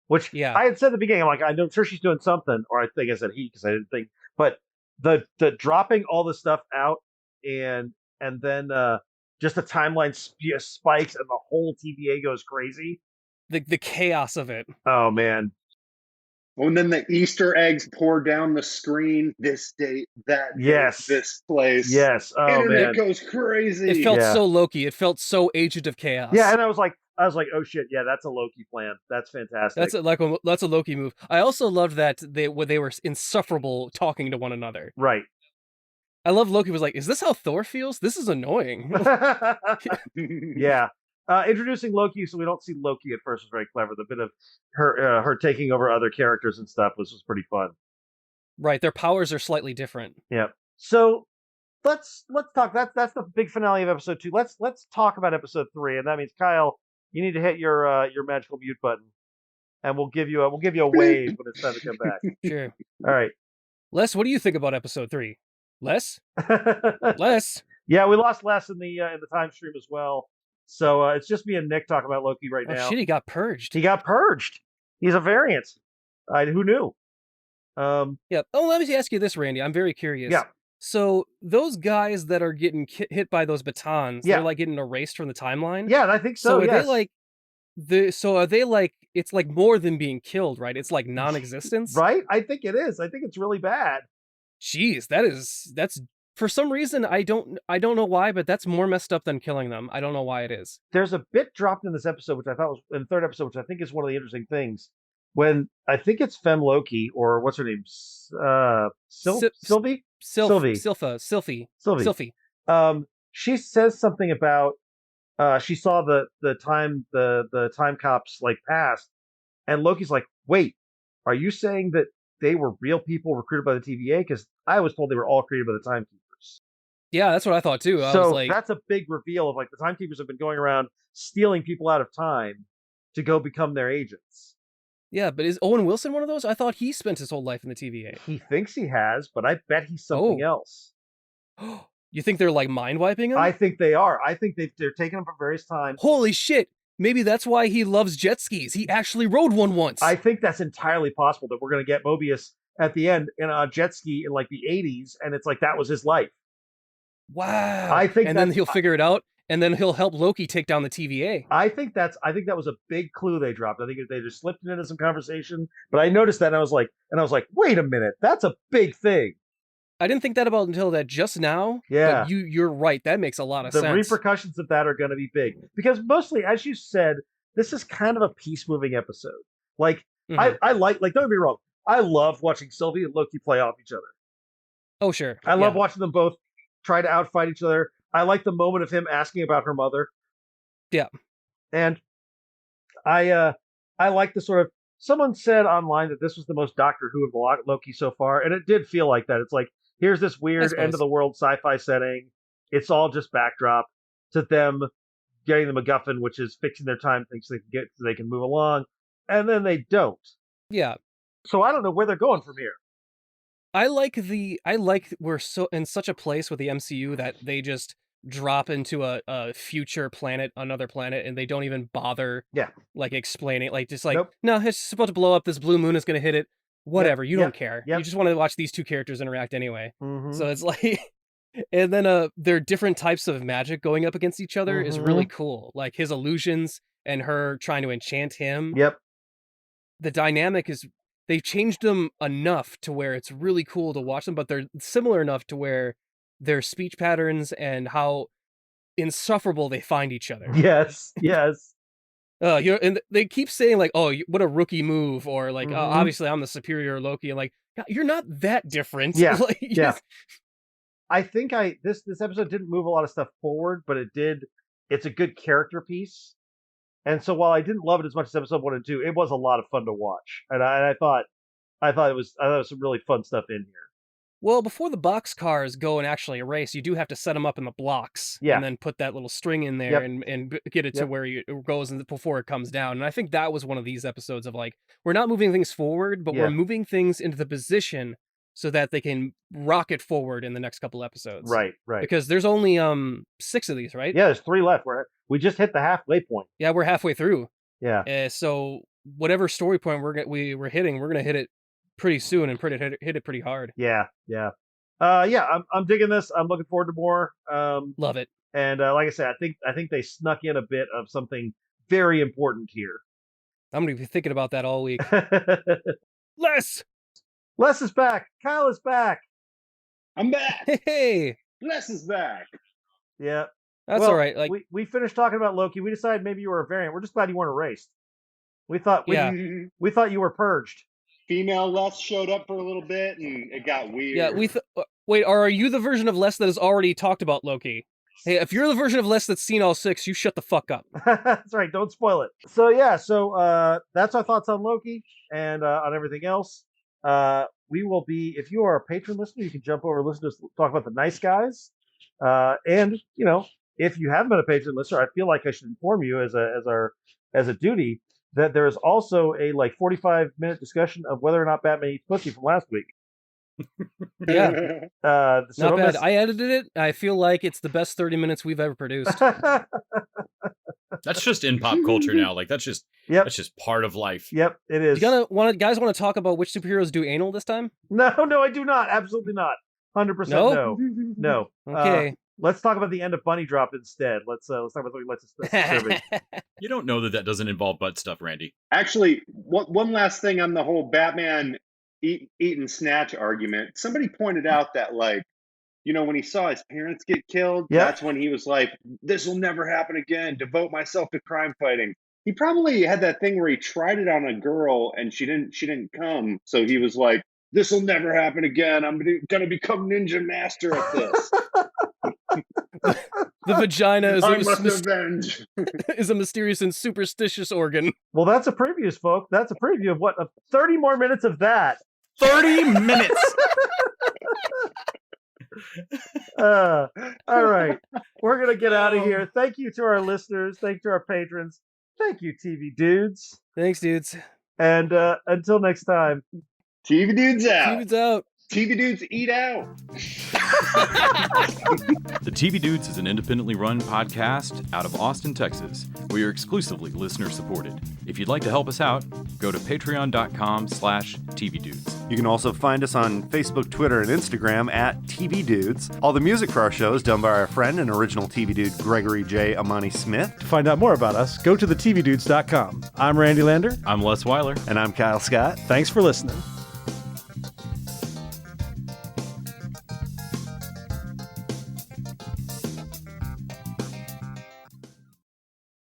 which Yeah. I had said at the beginning, I'm like, I'm sure she's doing something, or I think I said he because I didn't think, but the dropping all the stuff out and then just the timeline spikes and the whole TVA goes crazy. The chaos of it. Oh man, Oh, and then the Easter eggs pour down the screen. This date, that date, Yes. this place. yes, oh Internet man, goes crazy. It felt Yeah. so Loki. It felt so Agent of Chaos. yeah, and I was like, oh shit, yeah, that's a Loki plan. That's fantastic. That's a Loki move. I also loved that they were insufferable talking to one another. Right. I love Loki was like, "Is this how Thor feels? This is annoying." Yeah. Introducing Loki so we don't see Loki at first was very clever. The bit of her taking over other characters and stuff was pretty fun. Right, their powers are slightly different. Yeah. So let's talk. That's the big finale of episode 2. Let's talk about episode 3, and that means Kyle, you need to hit your magical mute button, and we'll give you a wave when it's time to come back. Sure. All right. Les, what do you think about episode 3? Les? Les? Yeah, we lost Les in the time stream as well. So it's just me and Nick talking about Loki right Oh now. shit, he got purged. He got purged. He's a variant. Who knew? Yeah. Oh, let me ask you this, Randy. I'm very curious. Yeah. So those guys that are getting hit by those batons, Yeah. they're like getting erased from the timeline. Yeah, I think so. So are yes. they like are they like it's like more than being killed, right? It's like non-existence. Right? I think it is. I think it's really bad. Jeez, that's for some reason I don't know why, but that's more messed up than killing them. I don't know why it is. There's a bit dropped in this episode, which I thought was in the third episode, which I think is one of the interesting things. When I think it's Fem Loki, or what's her name? Sylvie? Sylvie? Sylphie. She says something about she saw the time cops like passed, and Loki's like, wait, are you saying that they were real people recruited by the TVA? Because I was told they were all created by the Timekeepers. Yeah, that's what I thought too. I So was like, that's a big reveal of like the Timekeepers have been going around stealing people out of time to go become their agents. yeah, but is Owen Wilson one of those? I thought he spent his whole life in the TVA. He thinks he has, but I bet he's something else. You think they're like mind wiping him? I think they are. I think they're taking him from various times. Holy shit! Maybe that's why he loves jet skis. He actually rode one once. I think that's entirely possible that we're going to get Mobius at the end in a jet ski in like the 80s, and it's like that was his life. Wow. I think and then he'll figure it out, and then he'll help Loki take down the TVA. I think that was a big clue they dropped. I think they just slipped it into some conversation, but I noticed that and I was like, wait a minute, that's a big thing. I didn't think that about until that just now. Yeah. But you're right. That makes a lot of The sense. repercussions of that are going to be big because mostly, as you said, this is kind of a peace moving episode. Like Mhm. I like don't get me wrong, I love watching Sylvie and Loki play off each other. Oh sure. I love watching them both try to outfight each other. I like the moment of him asking about her mother. Yeah. And I like the sort of someone said online that this was the most Doctor Who of Loki so far, and it did feel like that. It's like here's this weird end of the world sci-fi setting. It's all just backdrop to them getting the MacGuffin, which is fixing their time things so they can move along, and then they don't. Yeah. So I don't know where they're going from here. I like we're so in such a place with the MCU that they just drop into a future planet, another planet, and they don't even bother like explaining, like just like no, it's supposed to blow up, this blue moon is gonna hit it. Whatever, you don't care. You just want to watch these two characters interact anyway. So it's like and then their different types of magic going up against each other is really cool. Like his illusions and her trying to enchant him. Yep. The dynamic is they've changed them enough to where it's really cool to watch them, but they're similar enough to where their speech patterns and how insufferable they find each other. Yes, yes. And they keep saying like, "Oh, what a rookie move," or like, "Obviously, I'm the superior Loki," and like, you're not that different. Yeah, like, yeah. I think this episode didn't move a lot of stuff forward, but it did. It's a good character piece, and so while I didn't love it as much as episode 1 and 2, it was a lot of fun to watch, and I thought I thought it was some really fun stuff in here. Well, before the box cars go and actually erase, you do have to set them up in the blocks, Yeah. and then put that little string in there Yep. and get it to Yep. where it goes before it comes down. And I think that was one of these episodes of like, we're not moving things forward, but Yeah. we're moving things into the position so that they can rocket forward in the next couple episodes. Right. Because there's only 6 of these, right? Yeah, there's 3 left. We just hit the halfway point. Yeah, we're halfway through. Yeah. So whatever story point we're hitting, we're gonna hit it pretty soon and hit it pretty hard. Yeah. I'm digging this. I'm looking forward to more. Love it. And like I said, I think they snuck in a bit of something very important here. I'm gonna be thinking about that all week. Les is back. Kyle is back. I'm back. Hey, Les is back. Yeah. that's Well, all right. Like, we finished talking about Loki. We decided maybe you were a variant. We're just glad you weren't erased. We thought we thought you were purged. Female Les showed up for a little bit, and it got weird. yeah, wait. Are you the version of Les that has already talked about Loki? Hey, if you're the version of Les that's seen all 6, you shut the fuck up. That's right. Don't spoil it. So yeah. So that's our thoughts on Loki and on everything else. We will be. If you are a patron listener, you can jump over and listen to us talk about the Nice Guys. And if you haven't been a patron listener, I feel like I should inform you as a duty that there is also a 45-minute discussion of whether or not Batman eats pussy from last week. Yeah, So not don't bad. miss- I edited it. I feel like it's the best 30 minutes we've ever produced. That's just in pop culture now. Like that's just part of life. Yep, it is. You guys want to talk about which superheroes do anal this time? No, I do not. Absolutely not. 100% no. Okay. Let's talk about the end of Bunny Drop instead. Let's talk about something less disturbing. You don't know that doesn't involve butt stuff, Randy. Actually, one last thing on the whole Batman eat and snatch argument. Somebody pointed out that when he saw his parents get killed, that's when he was like, "This will never happen again. Devote myself to crime fighting." He probably had that thing where he tried it on a girl and she didn't come, so he was like, "This will never happen again. I'm gonna become ninja master at this." The vagina is a mysterious and superstitious organ. Well, that's a preview, folks. That's a preview of 30 more minutes of that. 30 minutes. All right. We're going to get out of here. Thank you to our listeners. Thank you to our patrons. Thank you, TV dudes. Thanks, dudes. And until next time. TV dudes out. Dudes out. TV dudes eat out. The TV Dudes is an independently run podcast out of Austin, Texas. We are exclusively listener supported. If you'd like to help us out, go to patreon.com/TVDudes. You can also find us on Facebook, Twitter, and Instagram at TV Dudes. All the music for our show is done by our friend and original TV dude, Gregory J. Amani Smith. To find out more about us, go to thetvdudes.com. I'm Randy Lander. I'm Les Weiler. And I'm Kyle Scott. Thanks for listening.